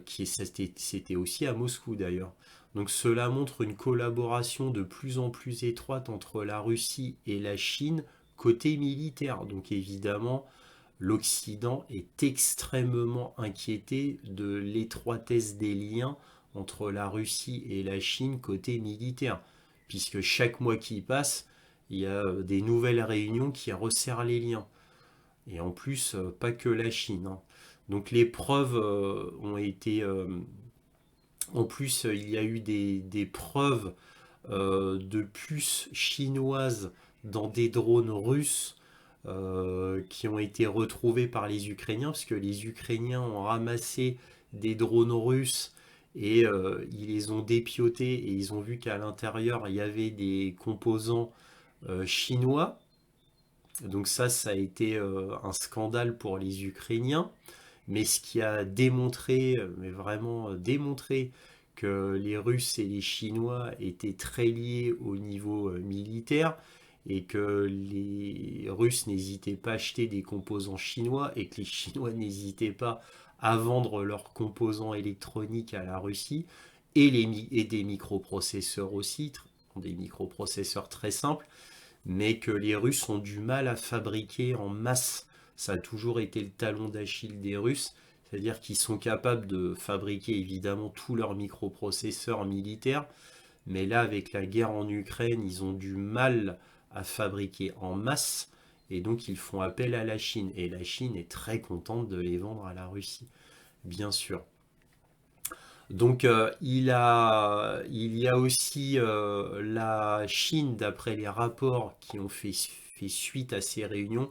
c'était aussi à Moscou d'ailleurs. Donc cela montre une collaboration de plus en plus étroite entre la Russie et la Chine côté militaire. Donc évidemment, l'Occident est extrêmement inquiété de l'étroitesse des liens entre la Russie et la Chine côté militaire, puisque chaque mois qui passe, il y a des nouvelles réunions qui resserrent les liens. Et en plus, pas que la Chine, hein. Donc les preuves ont été... en plus, il y a eu des preuves de puces chinoises dans des drones russes qui ont été retrouvés par les Ukrainiens, parce que les Ukrainiens ont ramassé des drones russes et ils les ont dépiotés et ils ont vu qu'à l'intérieur il y avait des composants chinois. Donc ça a été un scandale pour les Ukrainiens, mais ce qui a démontré, mais vraiment démontré, que les Russes et les Chinois étaient très liés au niveau militaire et que les Russes n'hésitaient pas à acheter des composants chinois et que les Chinois n'hésitaient pas à vendre leurs composants électroniques à la Russie et des microprocesseurs aussi, des microprocesseurs très simples, mais que les Russes ont du mal à fabriquer en masse. Ça a toujours été le talon d'Achille des Russes, c'est-à-dire qu'ils sont capables de fabriquer évidemment tous leurs microprocesseurs militaires, mais là avec la guerre en Ukraine, ils ont du mal à fabriquer en masse, et donc ils font appel à la Chine, et la Chine est très contente de les vendre à la Russie, bien sûr. Donc il y a aussi la Chine, d'après les rapports qui ont fait suite à ces réunions,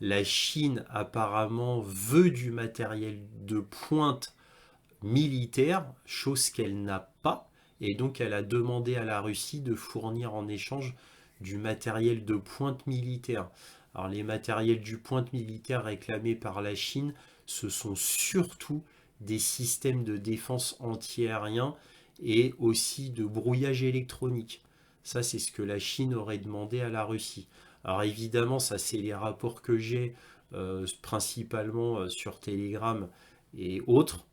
la Chine apparemment veut du matériel de pointe militaire, chose qu'elle n'a pas, et donc elle a demandé à la Russie de fournir en échange du matériel de pointe militaire. Alors les matériels du pointe militaire réclamés par la Chine, ce sont surtout des systèmes de défense antiaérien et aussi de brouillage électronique. Ça, c'est ce que la Chine aurait demandé à la Russie. Alors évidemment, ça c'est les rapports que j'ai principalement sur Telegram et autres.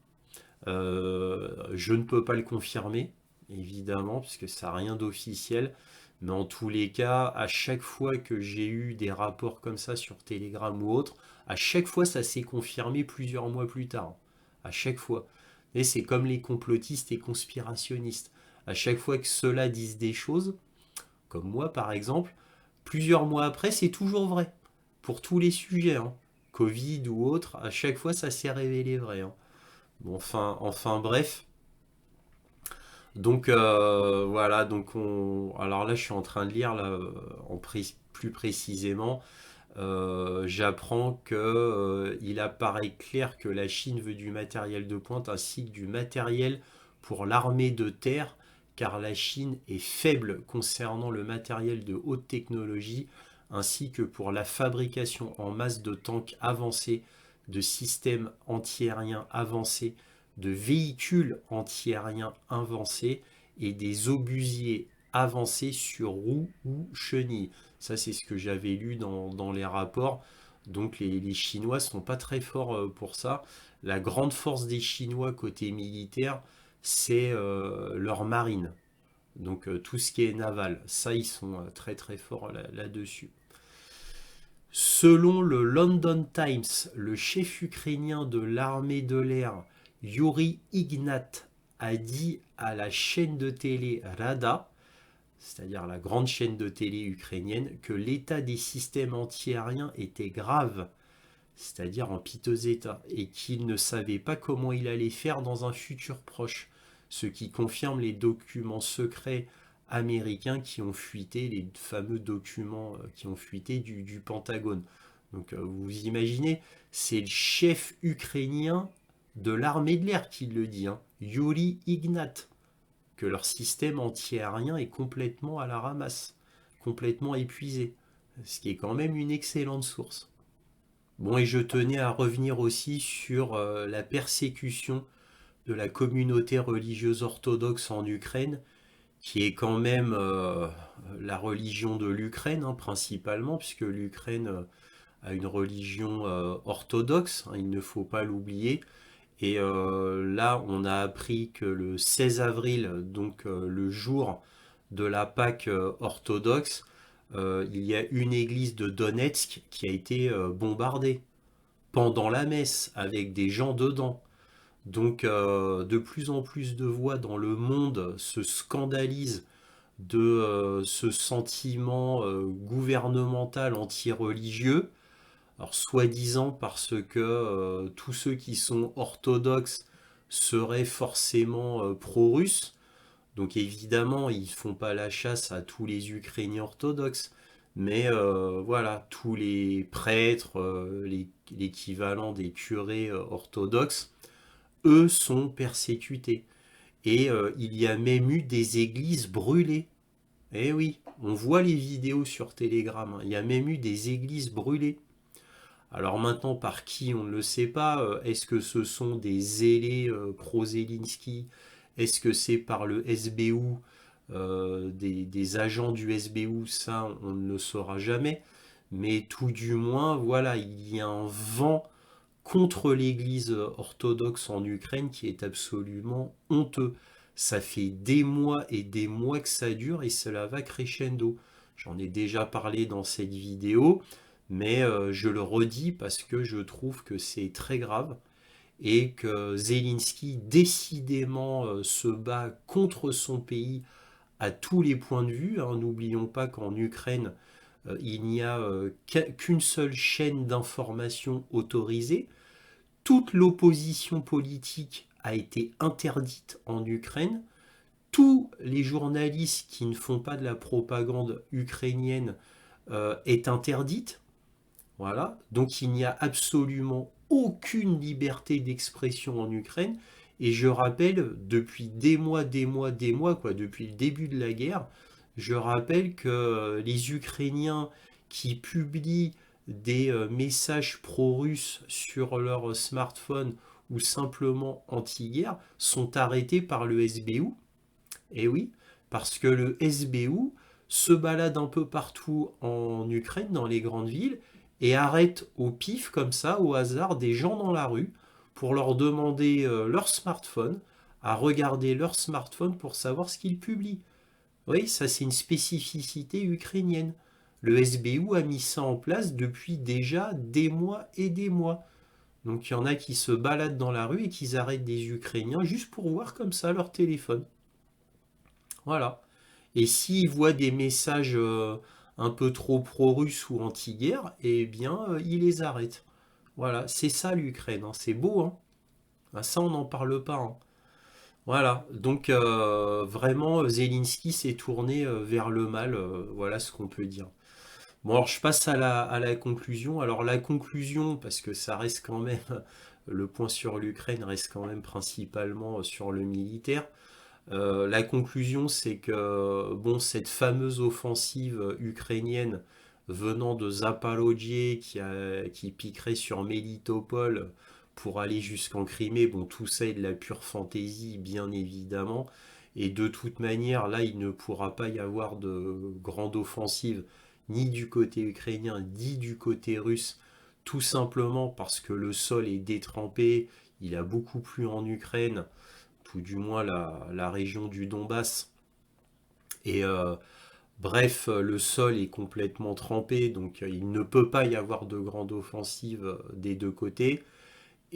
Je ne peux pas le confirmer, évidemment, puisque ça n'a rien d'officiel. Mais en tous les cas, à chaque fois que j'ai eu des rapports comme ça sur Telegram ou autre, à chaque fois ça s'est confirmé plusieurs mois plus tard. À chaque fois. Et c'est comme les complotistes et conspirationnistes. À chaque fois que ceux-là disent des choses, comme moi par exemple, plusieurs mois après, c'est toujours vrai. Pour tous les sujets, hein. Covid ou autre, à chaque fois ça s'est révélé vrai, hein. Bon, enfin bref. Donc voilà, alors là je suis en train de lire là, plus précisément. J'apprends que il apparaît clair que la Chine veut du matériel de pointe ainsi que du matériel pour l'armée de terre, car la Chine est faible concernant le matériel de haute technologie, ainsi que pour la fabrication en masse de tanks avancés, de systèmes antiaériens avancés, de véhicules antiaériens avancés et des obusiers avancés sur roues ou chenilles. Ça, c'est ce que j'avais lu dans les rapports. Donc les Chinois sont pas très forts pour ça. La grande force des Chinois côté militaire, c'est leur marine. Donc tout ce qui est naval, ça ils sont très très forts là-dessus. Selon le London Times, le chef ukrainien de l'armée de l'air, Yuri Ignat, a dit à la chaîne de télé Rada, c'est-à-dire la grande chaîne de télé ukrainienne, que l'état des systèmes antiaériens était grave, c'est-à-dire en piteux état, et qu'il ne savait pas comment il allait faire dans un futur proche, ce qui confirme les documents secrets américains qui ont fuité, les fameux documents qui ont fuité du Pentagone. Donc vous imaginez, c'est le chef ukrainien de l'armée de l'air qui le dit, hein, Yuri Ignat, que leur système antiaérien est complètement à la ramasse, complètement épuisé, ce qui est quand même une excellente source. Bon, et je tenais à revenir aussi sur la persécution de la communauté religieuse orthodoxe en Ukraine, qui est quand même la religion de l'Ukraine, hein, principalement, puisque l'Ukraine a une religion orthodoxe, hein, il ne faut pas l'oublier. Et là, on a appris que le 16 avril, donc le jour de la Pâque orthodoxe, il y a une église de Donetsk qui a été bombardée pendant la messe avec des gens dedans. Donc de plus en plus de voix dans le monde se scandalisent de ce sentiment gouvernemental anti-religieux. Alors soi-disant parce que tous ceux qui sont orthodoxes seraient forcément pro-russes. Donc évidemment, ils font pas la chasse à tous les Ukrainiens orthodoxes, mais voilà, tous les prêtres, l'équivalent des curés orthodoxes, eux sont persécutés. Et il y a même eu des églises brûlées. Eh oui, on voit les vidéos sur Telegram, hein. Il y a même eu des églises brûlées. Alors maintenant, par qui, on ne le sait pas. Est-ce que ce sont des zélés pro-Zelensky? Est-ce que c'est par le SBU, des agents du SBU? Ça, on ne le saura jamais. Mais tout du moins, voilà, il y a un vent contre l'Église orthodoxe en Ukraine qui est absolument honteux. Ça fait des mois et des mois que ça dure et cela va crescendo. J'en ai déjà parlé dans cette vidéo, mais je le redis parce que je trouve que c'est très grave et que Zelensky décidément se bat contre son pays à tous les points de vue, hein. N'oublions pas qu'en Ukraine, il n'y a qu'une seule chaîne d'information autorisée. Toute l'opposition politique a été interdite en Ukraine. Tous les journalistes qui ne font pas de la propagande ukrainienne est interdite. Voilà. Donc il n'y a absolument aucune liberté d'expression en Ukraine. Et je rappelle, depuis des mois, quoi, depuis le début de la guerre, je rappelle que les Ukrainiens qui publient des messages pro-russes sur leur smartphone ou simplement anti-guerre sont arrêtés par le SBU. Et oui, parce que le SBU se balade un peu partout en Ukraine, dans les grandes villes, et arrête au pif, comme ça, au hasard, des gens dans la rue pour leur demander leur smartphone, à regarder leur smartphone pour savoir ce qu'ils publient. Oui, ça c'est une spécificité ukrainienne. Le SBU a mis ça en place depuis déjà des mois et des mois. Donc il y en a qui se baladent dans la rue et qui arrêtent des Ukrainiens juste pour voir comme ça leur téléphone. Voilà. Et s'ils voient des messages un peu trop pro-russes ou anti-guerre, eh bien, ils les arrêtent. Voilà, c'est ça l'Ukraine, hein. C'est beau, hein. Ah, ça, on n'en parle pas, hein. Voilà, donc vraiment, Zelensky s'est tourné vers le mal, voilà ce qu'on peut dire. Bon, alors je passe à la conclusion. Alors la conclusion, parce que ça reste quand même, le point sur l'Ukraine reste quand même principalement sur le militaire. La conclusion, c'est que bon, cette fameuse offensive ukrainienne venant de Zaporozhye qui piquerait sur Mélitopol pour aller jusqu'en Crimée, bon, tout ça est de la pure fantaisie, bien évidemment. Et de toute manière, là, il ne pourra pas y avoir de grande offensive, ni du côté ukrainien, ni du côté russe, tout simplement parce que le sol est détrempé, il a beaucoup plu en Ukraine, tout du moins la région du Donbass. Et bref, le sol est complètement trempé, donc il ne peut pas y avoir de grande offensive des deux côtés.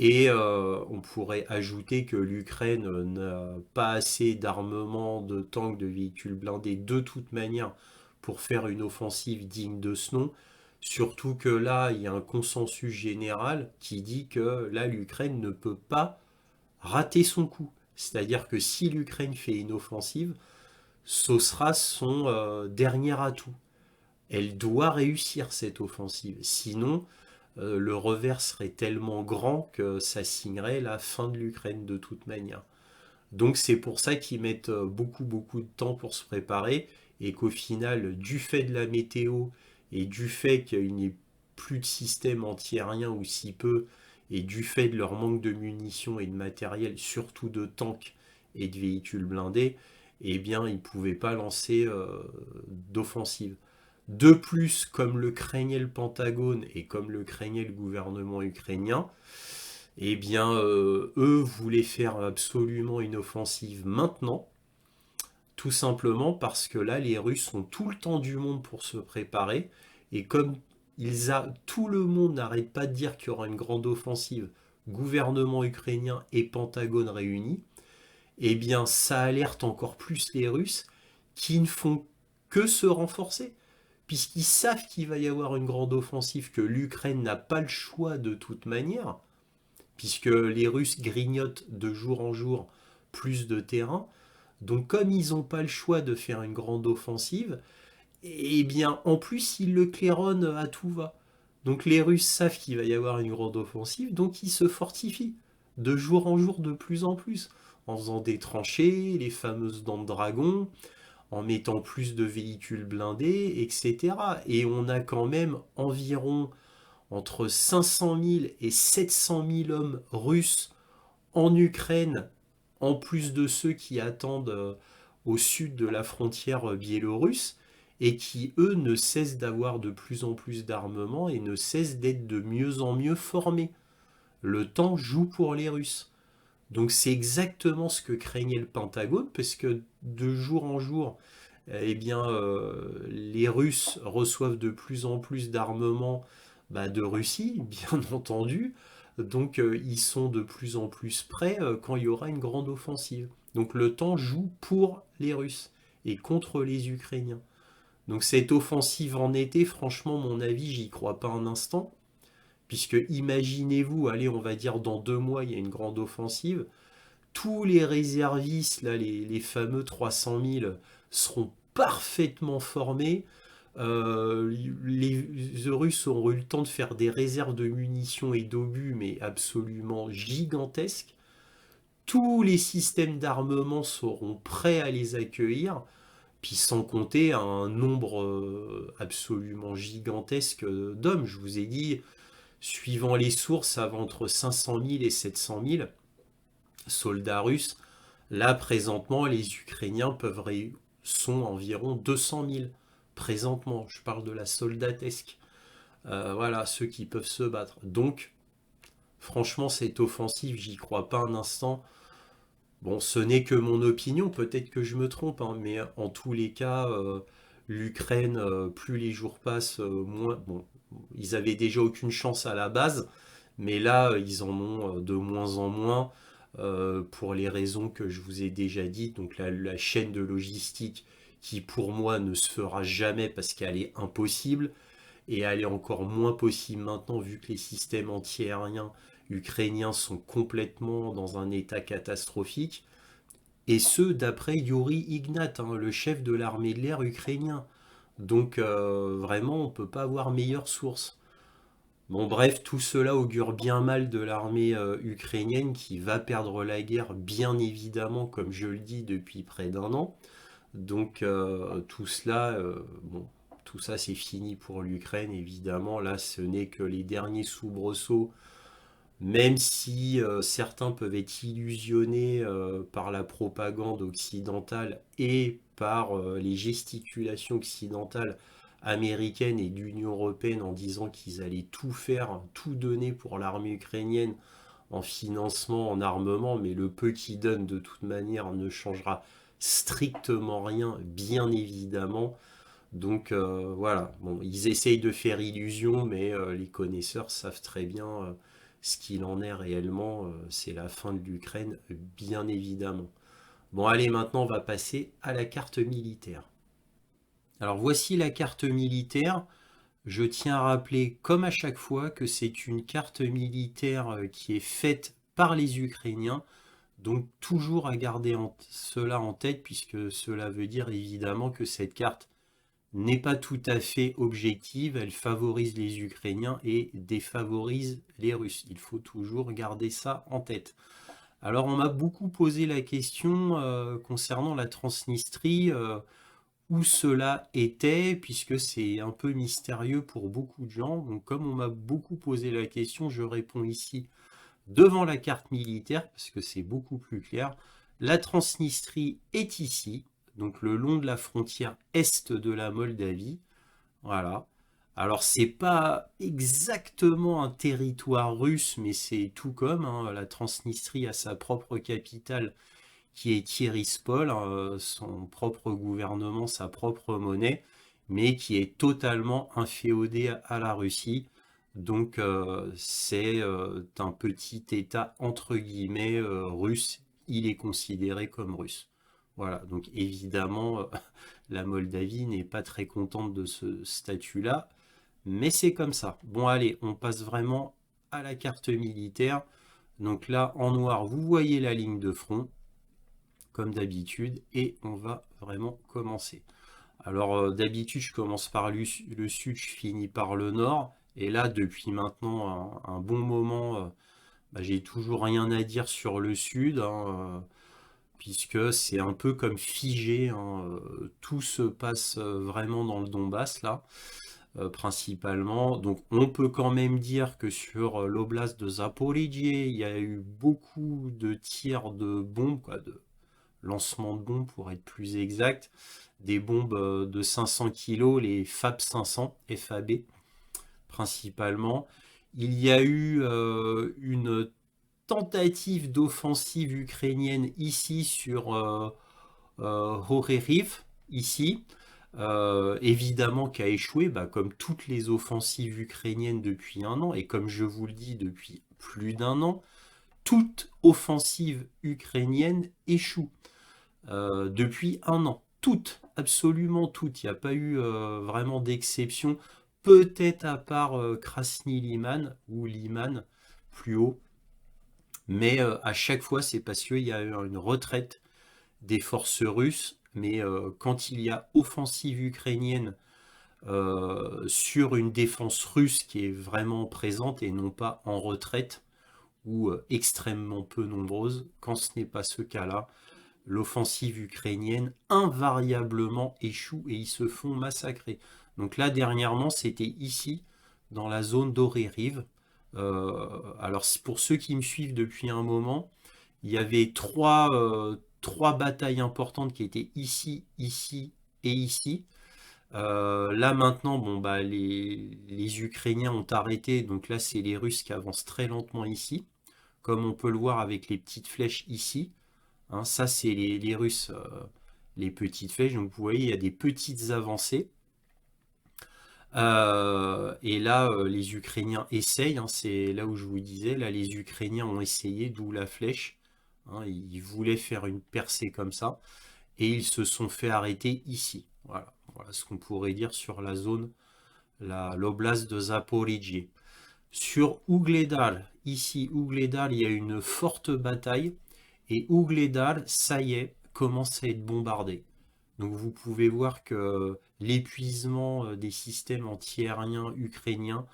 Et on pourrait ajouter que l'Ukraine n'a pas assez d'armement, de tanks, de véhicules blindés de toute manière pour faire une offensive digne de ce nom. Surtout que là, il y a un consensus général qui dit que là, l'Ukraine ne peut pas rater son coup. C'est-à-dire que si l'Ukraine fait une offensive, ce sera son dernier atout. Elle doit réussir cette offensive. Sinon, le revers serait tellement grand que ça signerait la fin de l'Ukraine de toute manière. Donc c'est pour ça qu'ils mettent beaucoup de temps pour se préparer et qu'au final, du fait de la météo et du fait qu'il n'y ait plus de système antiaérien ou si peu, et du fait de leur manque de munitions et de matériel, surtout de tanks et de véhicules blindés, eh bien ils ne pouvaient pas lancer d'offensive. De plus, comme le craignait le Pentagone et comme le craignait le gouvernement ukrainien, eh bien, eux voulaient faire absolument une offensive maintenant, tout simplement parce que là, les Russes ont tout le temps du monde pour se préparer, et comme tout le monde n'arrête pas de dire qu'il y aura une grande offensive, gouvernement ukrainien et Pentagone réunis, eh bien, ça alerte encore plus les Russes qui ne font que se renforcer puisqu'ils savent qu'il va y avoir une grande offensive, que l'Ukraine n'a pas le choix de toute manière, puisque les Russes grignotent de jour en jour plus de terrain. Donc comme ils n'ont pas le choix de faire une grande offensive, eh bien en plus ils le claironnent à tout va. Donc les Russes savent qu'il va y avoir une grande offensive, donc ils se fortifient de jour en jour de plus en plus, en faisant des tranchées, les fameuses dents de dragon, en mettant plus de véhicules blindés, etc. Et on a quand même environ entre 500 000 et 700 000 hommes russes en Ukraine, en plus de ceux qui attendent au sud de la frontière biélorusse, et qui, eux, ne cessent d'avoir de plus en plus d'armement et ne cessent d'être de mieux en mieux formés. Le temps joue pour les Russes. Donc c'est exactement ce que craignait le Pentagone, parce que de jour en jour, eh bien, les Russes reçoivent de plus en plus d'armements de Russie, bien entendu. Donc ils sont de plus en plus prêts quand il y aura une grande offensive. Donc le temps joue pour les Russes et contre les Ukrainiens. Donc cette offensive en été, franchement, mon avis, j'y crois pas un instant. Puisque imaginez-vous, allez, on va dire dans 2 mois, il y a une grande offensive. Tous les réservistes, là, les fameux 300 000, seront parfaitement formés. Les Russes auront eu le temps de faire des réserves de munitions et d'obus, mais absolument gigantesques. Tous les systèmes d'armement seront prêts à les accueillir, puis sans compter un nombre absolument gigantesque d'hommes. Je vous ai dit, suivant les sources, ça va entre 500 000 et 700 000 soldats russes. Là, présentement, les Ukrainiens sont environ 200 000. Présentement, je parle de la soldatesque. Voilà, ceux qui peuvent se battre. Donc, franchement, cette offensive, j'y crois pas un instant. Bon, ce n'est que mon opinion, peut-être que je me trompe, hein, mais en tous les cas, l'Ukraine, plus les jours passent, moins. Bon, ils avaient déjà aucune chance à la base, mais là, ils en ont de moins en moins pour les raisons que je vous ai déjà dites. Donc la chaîne de logistique qui, pour moi, ne se fera jamais parce qu'elle est impossible, et elle est encore moins possible maintenant vu que les systèmes antiaériens ukrainiens sont complètement dans un état catastrophique. Et ce, d'après Yuri Ignat, hein, le chef de l'armée de l'air ukrainien. Donc vraiment, on ne peut pas avoir meilleure source. Bon bref, tout cela augure bien mal de l'armée ukrainienne qui va perdre la guerre, bien évidemment, comme je le dis, depuis près d'un an. Donc tout cela, bon, tout ça c'est fini pour l'Ukraine, évidemment. Là, ce n'est que les derniers soubresauts, même si certains peuvent être illusionnés par la propagande occidentale et par les gesticulations occidentales américaines et de l'Union européenne en disant qu'ils allaient tout faire, tout donner pour l'armée ukrainienne en financement, en armement, mais le peu qu'ils donnent de toute manière ne changera strictement rien, bien évidemment. Donc voilà, bon, ils essayent de faire illusion, mais les connaisseurs savent très bien ce qu'il en est réellement. C'est la fin de l'Ukraine, bien évidemment. Bon, allez, maintenant on va passer à la carte militaire. Alors voici la carte militaire. Je tiens à rappeler, comme à chaque fois, que c'est une carte militaire qui est faite par les Ukrainiens. Donc toujours à garder cela en tête, puisque cela veut dire évidemment que cette carte n'est pas tout à fait objective, elle favorise les Ukrainiens et défavorise les Russes. Il faut toujours garder ça en tête. Alors on m'a beaucoup posé la question concernant la Transnistrie, où cela était, puisque c'est un peu mystérieux pour beaucoup de gens. Donc comme on m'a beaucoup posé la question, je réponds ici devant la carte militaire, parce que c'est beaucoup plus clair. La Transnistrie est ici, donc le long de la frontière est de la Moldavie. Voilà. Alors c'est pas exactement un territoire russe, mais c'est tout comme, hein. La Transnistrie a sa propre capitale qui est Tiraspol, son propre gouvernement, sa propre monnaie, mais qui est totalement inféodé à la Russie. Donc c'est un petit État entre guillemets russe. Il est considéré comme russe. Voilà, donc évidemment, la Moldavie n'est pas très contente de ce statut-là, mais c'est comme ça. Bon allez, on passe vraiment à la carte militaire. Donc là, en noir, vous voyez la ligne de front, comme d'habitude, et on va vraiment commencer. Alors d'habitude, je commence par le sud, je finis par le nord, et là, depuis maintenant un bon moment, j'ai toujours rien à dire sur le sud, hein, puisque c'est un peu comme figé, hein, tout se passe vraiment dans le Donbass, là, principalement. Donc on peut quand même dire que sur l'oblast de Zaporijie, il y a eu beaucoup de tirs de bombes, quoi, de lancement de bombes pour être plus exact, des bombes de 500 kg, les FAB 500, FAB principalement. Il y a eu une tentative d'offensive ukrainienne ici sur Horeriv, ici, évidemment qui a échoué, comme toutes les offensives ukrainiennes depuis un an, et comme je vous le dis depuis plus d'un an, toute offensive ukrainienne échoue depuis un an. Toutes, absolument toutes. Il n'y a pas eu vraiment d'exception. Peut-être à part Krasny Liman ou Liman plus haut. Mais à chaque fois, c'est parce qu'il y a eu une retraite des forces russes. Mais quand il y a offensive ukrainienne sur une défense russe qui est vraiment présente et non pas en retraite ou extrêmement peu nombreuse, quand ce n'est pas ce cas-là, l'offensive ukrainienne invariablement échoue et ils se font massacrer. Donc là, dernièrement, c'était ici, dans la zone d'Oré-Rive. Alors, pour ceux qui me suivent depuis un moment, il y avait trois batailles importantes qui étaient ici, ici et ici. Là maintenant, bon, bah, les Ukrainiens ont arrêté, donc là c'est les Russes qui avancent très lentement ici, comme on peut le voir avec les petites flèches ici. Hein, ça c'est les Russes, les petites flèches, donc vous voyez il y a des petites avancées. Et là les Ukrainiens essayent, hein, c'est là où je vous disais, là les Ukrainiens ont essayé, d'où la flèche. Hein, ils voulaient faire une percée comme ça, et ils se sont fait arrêter ici. Voilà, voilà ce qu'on pourrait dire sur la zone l'oblast de Zaporijie. Sur Ougledal, ici, Ougledal, il y a une forte bataille. Et Ougledal, ça y est, commence à être bombardé. Donc vous pouvez voir que l'épuisement des systèmes antiaériens ukrainiens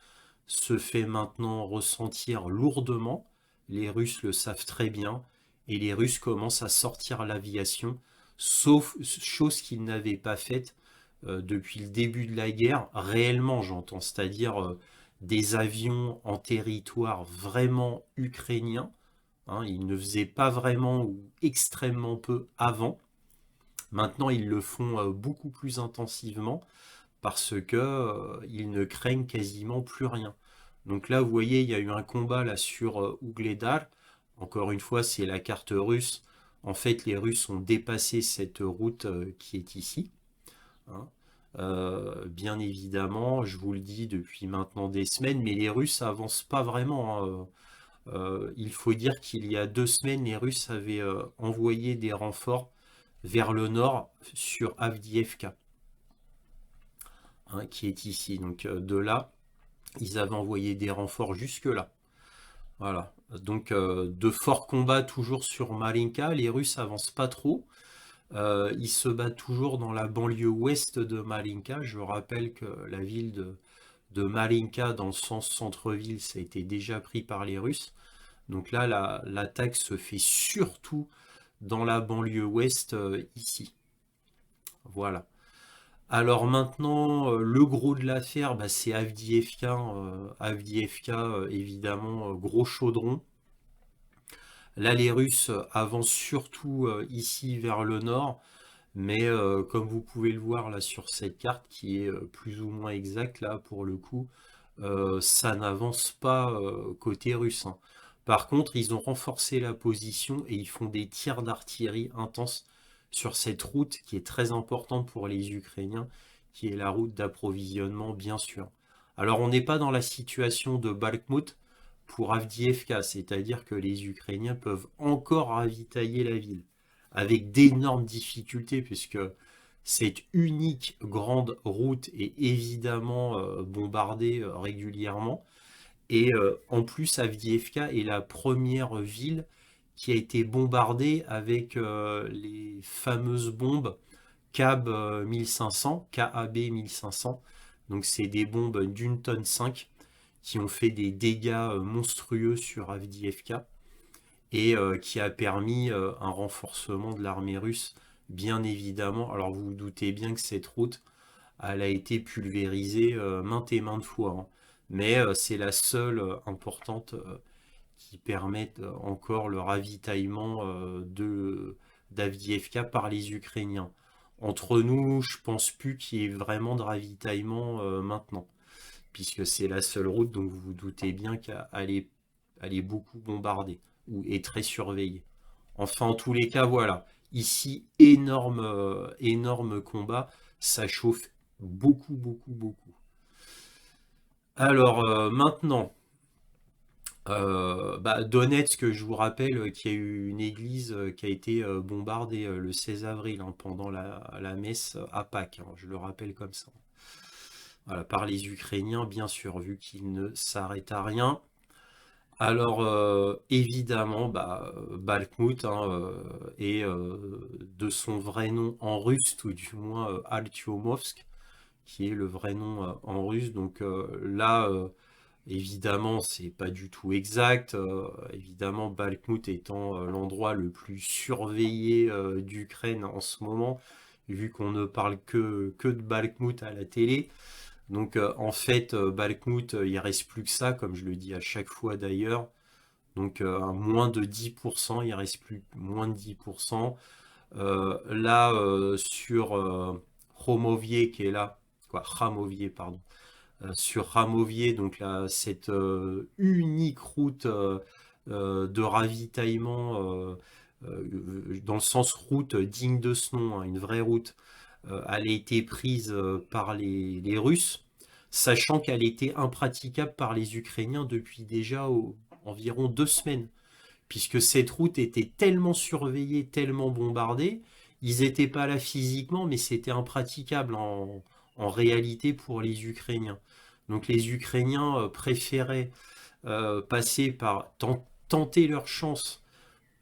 se fait maintenant ressentir lourdement. Les Russes le savent très bien. Et les Russes commencent à sortir l'aviation, sauf chose qu'ils n'avaient pas faite depuis le début de la guerre, réellement j'entends, c'est-à-dire des avions en territoire vraiment ukrainien. Hein, ils ne faisaient pas vraiment ou extrêmement peu avant. Maintenant, ils le font beaucoup plus intensivement parce que ils ne craignent quasiment plus rien. Donc là, vous voyez, il y a eu un combat là sur Ougledar. Encore une fois, c'est la carte russe. En fait, les Russes ont dépassé cette route qui est ici. Hein. Bien évidemment, je vous le dis depuis maintenant des semaines, mais les Russes avancent pas vraiment. Hein. Il faut dire qu'il y a 2 semaines, les Russes avaient envoyé des renforts vers le nord sur Avdiivka, hein, qui est ici. Donc de là, ils avaient envoyé des renforts jusque là. Voilà. Donc de forts combats toujours sur Marinka. Les Russes avancent pas trop. Ils se battent toujours dans la banlieue ouest de Marinka. Je rappelle que la ville de Marinka, dans le sens centre-ville, ça a été déjà pris par les Russes. Donc là, l'attaque se fait surtout dans la banlieue ouest, ici. Voilà. Alors maintenant, le gros de l'affaire, bah, c'est Avdiivka. Avdiivka, évidemment, gros chaudron. Là, les Russes avancent surtout ici vers le nord. Mais comme vous pouvez le voir là sur cette carte qui est plus ou moins exacte là pour le coup, ça n'avance pas côté russe. Hein. Par contre, ils ont renforcé la position et ils font des tirs d'artillerie intenses sur cette route qui est très importante pour les Ukrainiens, qui est la route d'approvisionnement bien sûr. Alors on n'est pas dans la situation de Bakhmut pour Avdiivka, c'est-à-dire que les Ukrainiens peuvent encore ravitailler la ville avec d'énormes difficultés puisque cette unique grande route est évidemment bombardée régulièrement. Et en plus, Avdiivka est la première ville qui a été bombardée avec les fameuses bombes KAB 1500, KAB 1500. Donc c'est des bombes d'une tonne 5 qui ont fait des dégâts monstrueux sur Avdiivka et qui a permis un renforcement de l'armée russe, bien évidemment. Alors vous vous doutez bien que cette route, elle a été pulvérisée maintes et maintes fois, hein. Mais c'est la seule importante qui permet encore le ravitaillement d'Avdiivka par les Ukrainiens. Entre nous, je pense plus qu'il y ait vraiment de ravitaillement maintenant, puisque c'est la seule route, donc vous vous doutez bien elle est beaucoup bombardée ou est très surveillée. Enfin, en tous les cas, voilà. Ici, énorme combat. Ça chauffe beaucoup, beaucoup, beaucoup. Alors, maintenant, bah, Donetsk, je vous rappelle qu'il y a eu une église qui a été bombardée le 16 avril, hein, pendant la messe à Pâques, hein, je le rappelle comme ça. Voilà, par les Ukrainiens, bien sûr, vu qu'ils ne s'arrêtent à rien. Alors, évidemment, Bakhmout, hein, est de son vrai nom en russe, tout du moins Artyomovsk, qui est le vrai nom en russe. Donc là, évidemment, c'est pas du tout exact. Évidemment, Bakhmout étant l'endroit le plus surveillé d'Ukraine en ce moment, vu qu'on ne parle que de Bakhmout à la télé. Donc en fait, Bakhmout, il reste plus que ça, comme je le dis à chaque fois d'ailleurs. Donc à moins de 10%, il reste plus moins de 10%. Là, sur Homovier qui est là, quoi, Khamovier, pardon. Sur Ramovier, donc là, cette unique route de ravitaillement, dans le sens route digne de ce nom, hein, une vraie route, elle a été prise par les Russes, sachant qu'elle était impraticable par les Ukrainiens depuis déjà environ 2 semaines, puisque cette route était tellement surveillée, tellement bombardée, ils n'étaient pas là physiquement, mais c'était impraticable en réalité pour les Ukrainiens. Donc les Ukrainiens préféraient passer par tenter leur chance,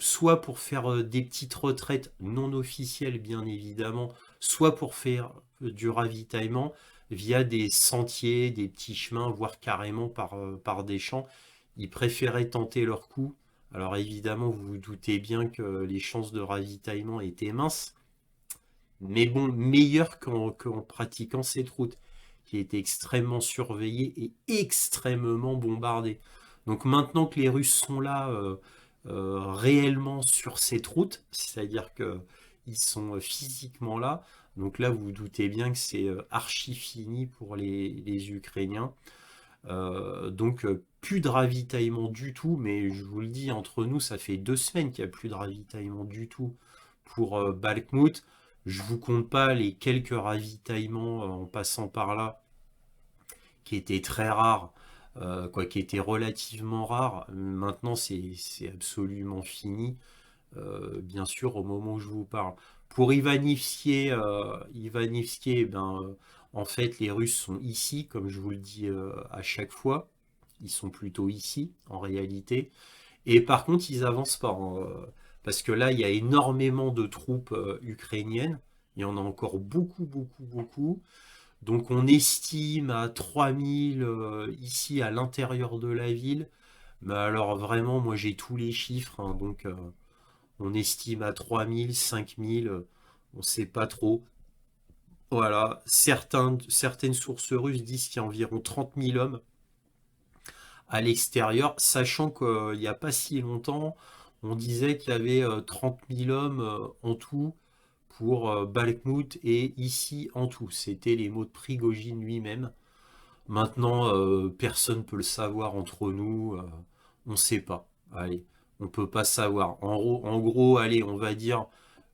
soit pour faire des petites retraites non officielles bien évidemment, soit pour faire du ravitaillement via des sentiers, des petits chemins, voire carrément par des champs. Ils préféraient tenter leur coup. Alors évidemment, vous vous doutez bien que les chances de ravitaillement étaient minces, mais bon, meilleures qu'en pratiquant cette route, qui était extrêmement surveillée et extrêmement bombardée. Donc maintenant que les Russes sont là réellement sur cette route, c'est-à-dire qu'ils sont physiquement là, donc là vous vous doutez bien que c'est archi fini pour les Ukrainiens. Donc plus de ravitaillement du tout, mais je vous le dis, entre nous, ça fait 2 semaines qu'il n'y a plus de ravitaillement du tout pour Bakhmut. Je vous compte pas les quelques ravitaillements en passant par là, qui étaient très rares, quoi, qui étaient relativement rares. Maintenant, c'est absolument fini, bien sûr, au moment où je vous parle. Pour Ivanivskié, en fait, les Russes sont ici, comme je vous le dis à chaque fois. Ils sont plutôt ici, en réalité. Et par contre, ils avancent pas, hein, parce que là, il y a énormément de troupes ukrainiennes. Il y en a encore beaucoup, beaucoup, beaucoup. Donc on estime à 3000 ici à l'intérieur de la ville. Mais alors vraiment, moi j'ai tous les chiffres, hein, donc on estime à 3000, 5000, on ne sait pas trop. Voilà, certaines sources russes disent qu'il y a environ 30 000 hommes à l'extérieur, sachant qu'il n'y a pas si longtemps, on disait qu'il y avait 30 000 hommes en tout pour Bakhmut et ici en tout. C'était les mots de Prigogine lui-même. Maintenant, personne ne peut le savoir entre nous. On ne sait pas. Allez, on ne peut pas savoir. En gros, allez, on va dire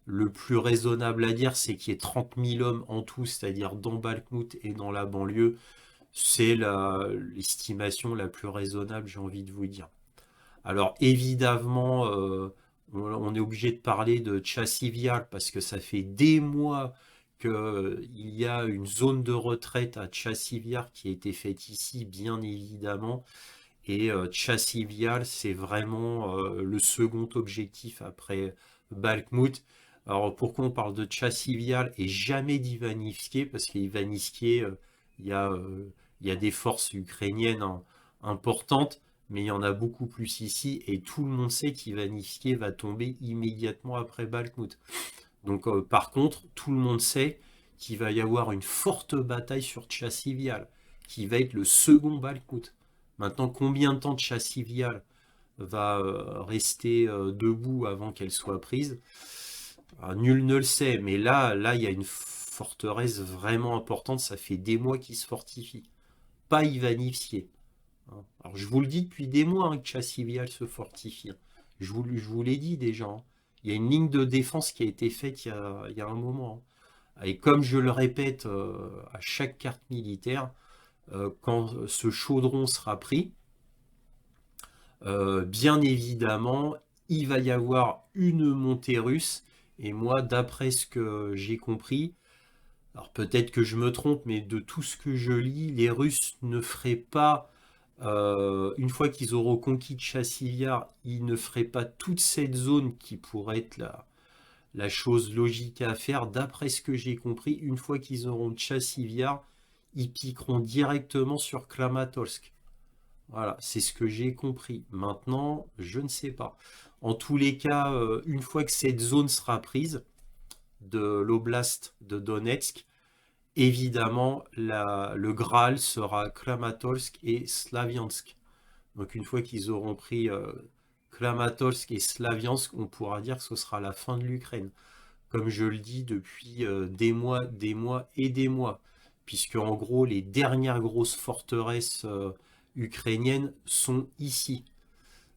le plus raisonnable à dire, c'est qu'il y ait 30 000 hommes en tout, c'est-à-dire dans Bakhmut et dans la banlieue. C'est l'estimation la plus raisonnable, j'ai envie de vous dire. Alors évidemment, on est obligé de parler de Tchassivial parce que ça fait des mois qu'il y a une zone de retraite à Tchassivial qui a été faite ici, bien évidemment. Et Tchassivial, c'est vraiment le second objectif après Bakhmut. Alors pourquoi on parle de Tchassivial et jamais d'Ivanivske? Parce qu'Ivanivske, il y a, euh, il y a des forces ukrainiennes hein, importantes, mais il y en a beaucoup plus ici, et tout le monde sait qu'Ivanivske va tomber immédiatement après Bakhmut. Donc par contre, tout le monde sait qu'il va y avoir une forte bataille sur Tchassivial, qui va être le second Bakhmut. Maintenant, combien de temps Tchassivial va rester debout avant qu'elle soit prise? Nul ne le sait, mais là, il y a une forteresse vraiment importante. Ça fait des mois qu'il se fortifie. Pas Ivanivske. Hein. Alors, je vous le dis depuis des mois hein, que Tchassivial se fortifie. Hein. Je vous l'ai dit déjà. Hein. Il y a une ligne de défense qui a été faite il y a un moment. Hein. Et comme je le répète à chaque carte militaire, quand ce chaudron sera pris, bien évidemment, il va y avoir une montée russe. Et moi, d'après ce que j'ai compris, alors peut-être que je me trompe, mais de tout ce que je lis, les Russes ne feraient pas Une fois qu'ils auront conquis Chassiviar, ils ne feraient pas toute cette zone qui pourrait être la chose logique à faire. D'après ce que j'ai compris, une fois qu'ils auront Chassiviar, ils piqueront directement sur Kramatorsk. Voilà, c'est ce que j'ai compris. Maintenant, je ne sais pas. En tous les cas, une fois que cette zone sera prise de l'oblast de Donetsk, évidemment, le Graal sera Kramatorsk et Slaviansk. Donc une fois qu'ils auront pris Kramatorsk et Slaviansk, on pourra dire que ce sera la fin de l'Ukraine. Comme je le dis depuis des mois et des mois. Puisque en gros, les dernières grosses forteresses ukrainiennes sont ici.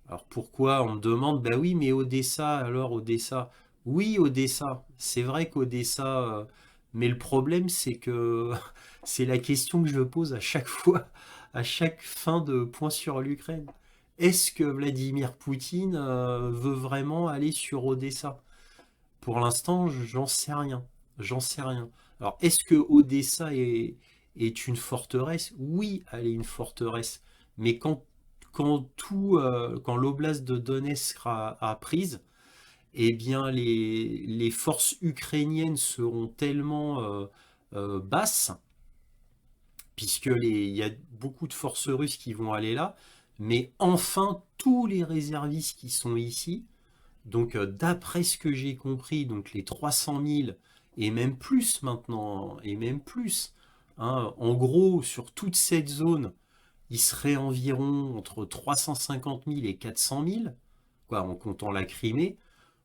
Alors pourquoi on me demande, bah oui, mais Odessa, alors Odessa. Oui, Odessa, c'est vrai qu'Odessa, mais le problème c'est que c'est la question que je pose à chaque fois, à chaque fin de point sur l'Ukraine. Est-ce que Vladimir Poutine veut vraiment aller sur Odessa? Pour l'instant, j'en sais rien. J'en sais rien. Alors, est-ce que Odessa est une forteresse? Oui, elle est une forteresse. Mais quand l'oblast de Donetsk sera prise, eh bien, les forces ukrainiennes seront tellement basses, il y a beaucoup de forces russes qui vont aller là, mais enfin, tous les réservistes qui sont ici, donc, d'après ce que j'ai compris, donc les 300 000 et même plus maintenant, et même plus, hein, en gros, sur toute cette zone, il serait environ entre 350 000 et 400 000, quoi, en comptant la Crimée.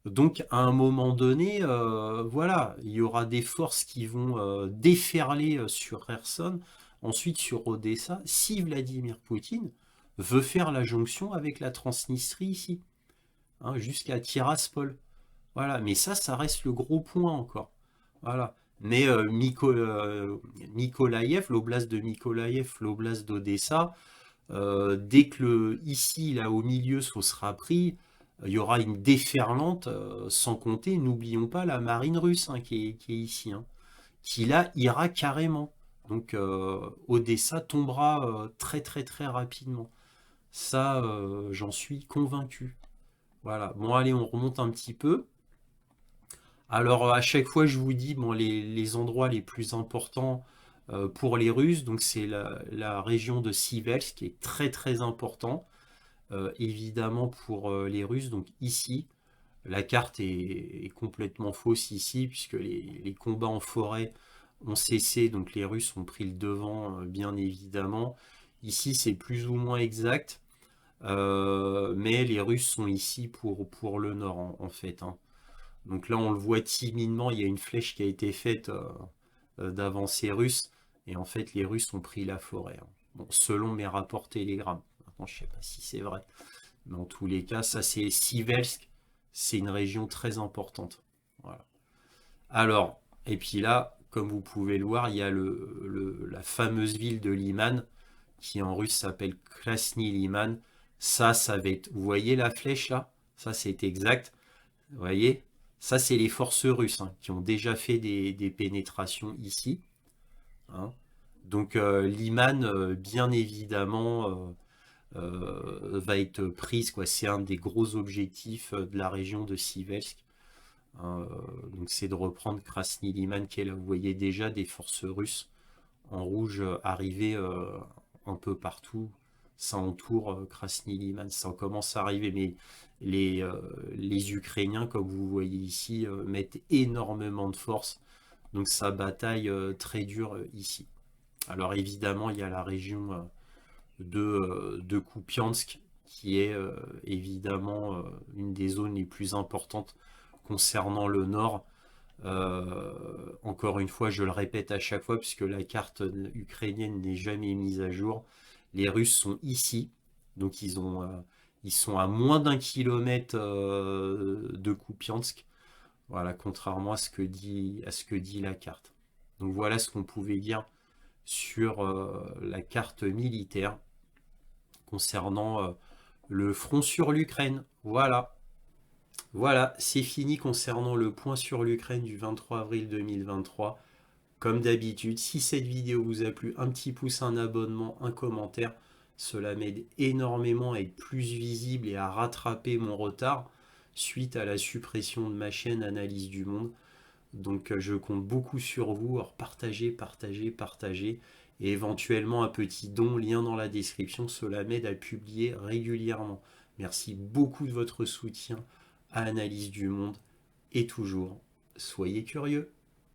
Donc, à un moment donné, voilà, il y aura des forces qui vont déferler sur Kherson, ensuite sur Odessa, si Vladimir Poutine veut faire la jonction avec la Transnistrie ici, hein, jusqu'à Tiraspol. Voilà, mais ça reste le gros point encore. Voilà. Mais Mykolaïev, l'oblast de Mykolaïev, l'oblast d'Odessa, dès que ici, là au milieu, ce sera pris, il y aura une déferlante, sans compter, n'oublions pas la marine russe hein, qui est ici, hein, qui là ira carrément. Donc Odessa tombera très très très rapidement. Ça, j'en suis convaincu. Voilà. Bon, allez, on remonte un petit peu. Alors, à chaque fois, je vous dis, bon, les endroits les plus importants pour les Russes, donc c'est la région de Siversk qui est très très important, évidemment pour les Russes. Donc ici, la carte est complètement fausse ici, puisque les combats en forêt ont cessé, donc les Russes ont pris le devant, bien évidemment. Ici, c'est plus ou moins exact, mais les Russes sont ici pour le nord, en fait, hein. Donc là, on le voit timidement, il y a une flèche qui a été faite d'avancée russe, et en fait, les Russes ont pris la forêt, hein. Bon, selon mes rapports Telegram. Maintenant, je ne sais pas si c'est vrai. Mais en tous les cas, ça c'est Sivelsk, c'est une région très importante. Voilà. Alors, et puis là, comme vous pouvez le voir, il y a la fameuse ville de Liman, qui en russe s'appelle Krasny Liman. Ça va être, vous voyez la flèche là? Ça c'est exact. Vous voyez? Ça, c'est les forces russes hein, qui ont déjà fait des pénétrations ici, hein. Donc, Liman, bien évidemment, va être prise, quoi. C'est un des gros objectifs de la région de Siversk, hein. Donc, c'est de reprendre Krasny Liman, qui est là. Vous voyez déjà des forces russes en rouge arriver un peu partout. Ça entoure Krasny Liman, ça commence à arriver, mais les Ukrainiens, comme vous voyez ici, mettent énormément de force, donc ça bataille très dur ici. Alors évidemment, il y a la région de Kupiansk, qui est évidemment une des zones les plus importantes concernant le nord. Encore une fois, je le répète à chaque fois, puisque la carte ukrainienne n'est jamais mise à jour. Les Russes sont ici, donc ils sont à moins d'1 kilomètre de Kupiansk. Voilà, contrairement à ce que dit la carte. Donc voilà ce qu'on pouvait dire sur la carte militaire concernant le front sur l'Ukraine. Voilà. Voilà, c'est fini concernant le point sur l'Ukraine du 23 avril 2023. Comme d'habitude, si cette vidéo vous a plu, un petit pouce, un abonnement, un commentaire. Cela m'aide énormément à être plus visible et à rattraper mon retard suite à la suppression de ma chaîne Analyse du Monde. Donc je compte beaucoup sur vous. Alors partagez, partagez, partagez. Et éventuellement un petit don, lien dans la description. Cela m'aide à publier régulièrement. Merci beaucoup de votre soutien à Analyse du Monde. Et toujours, soyez curieux.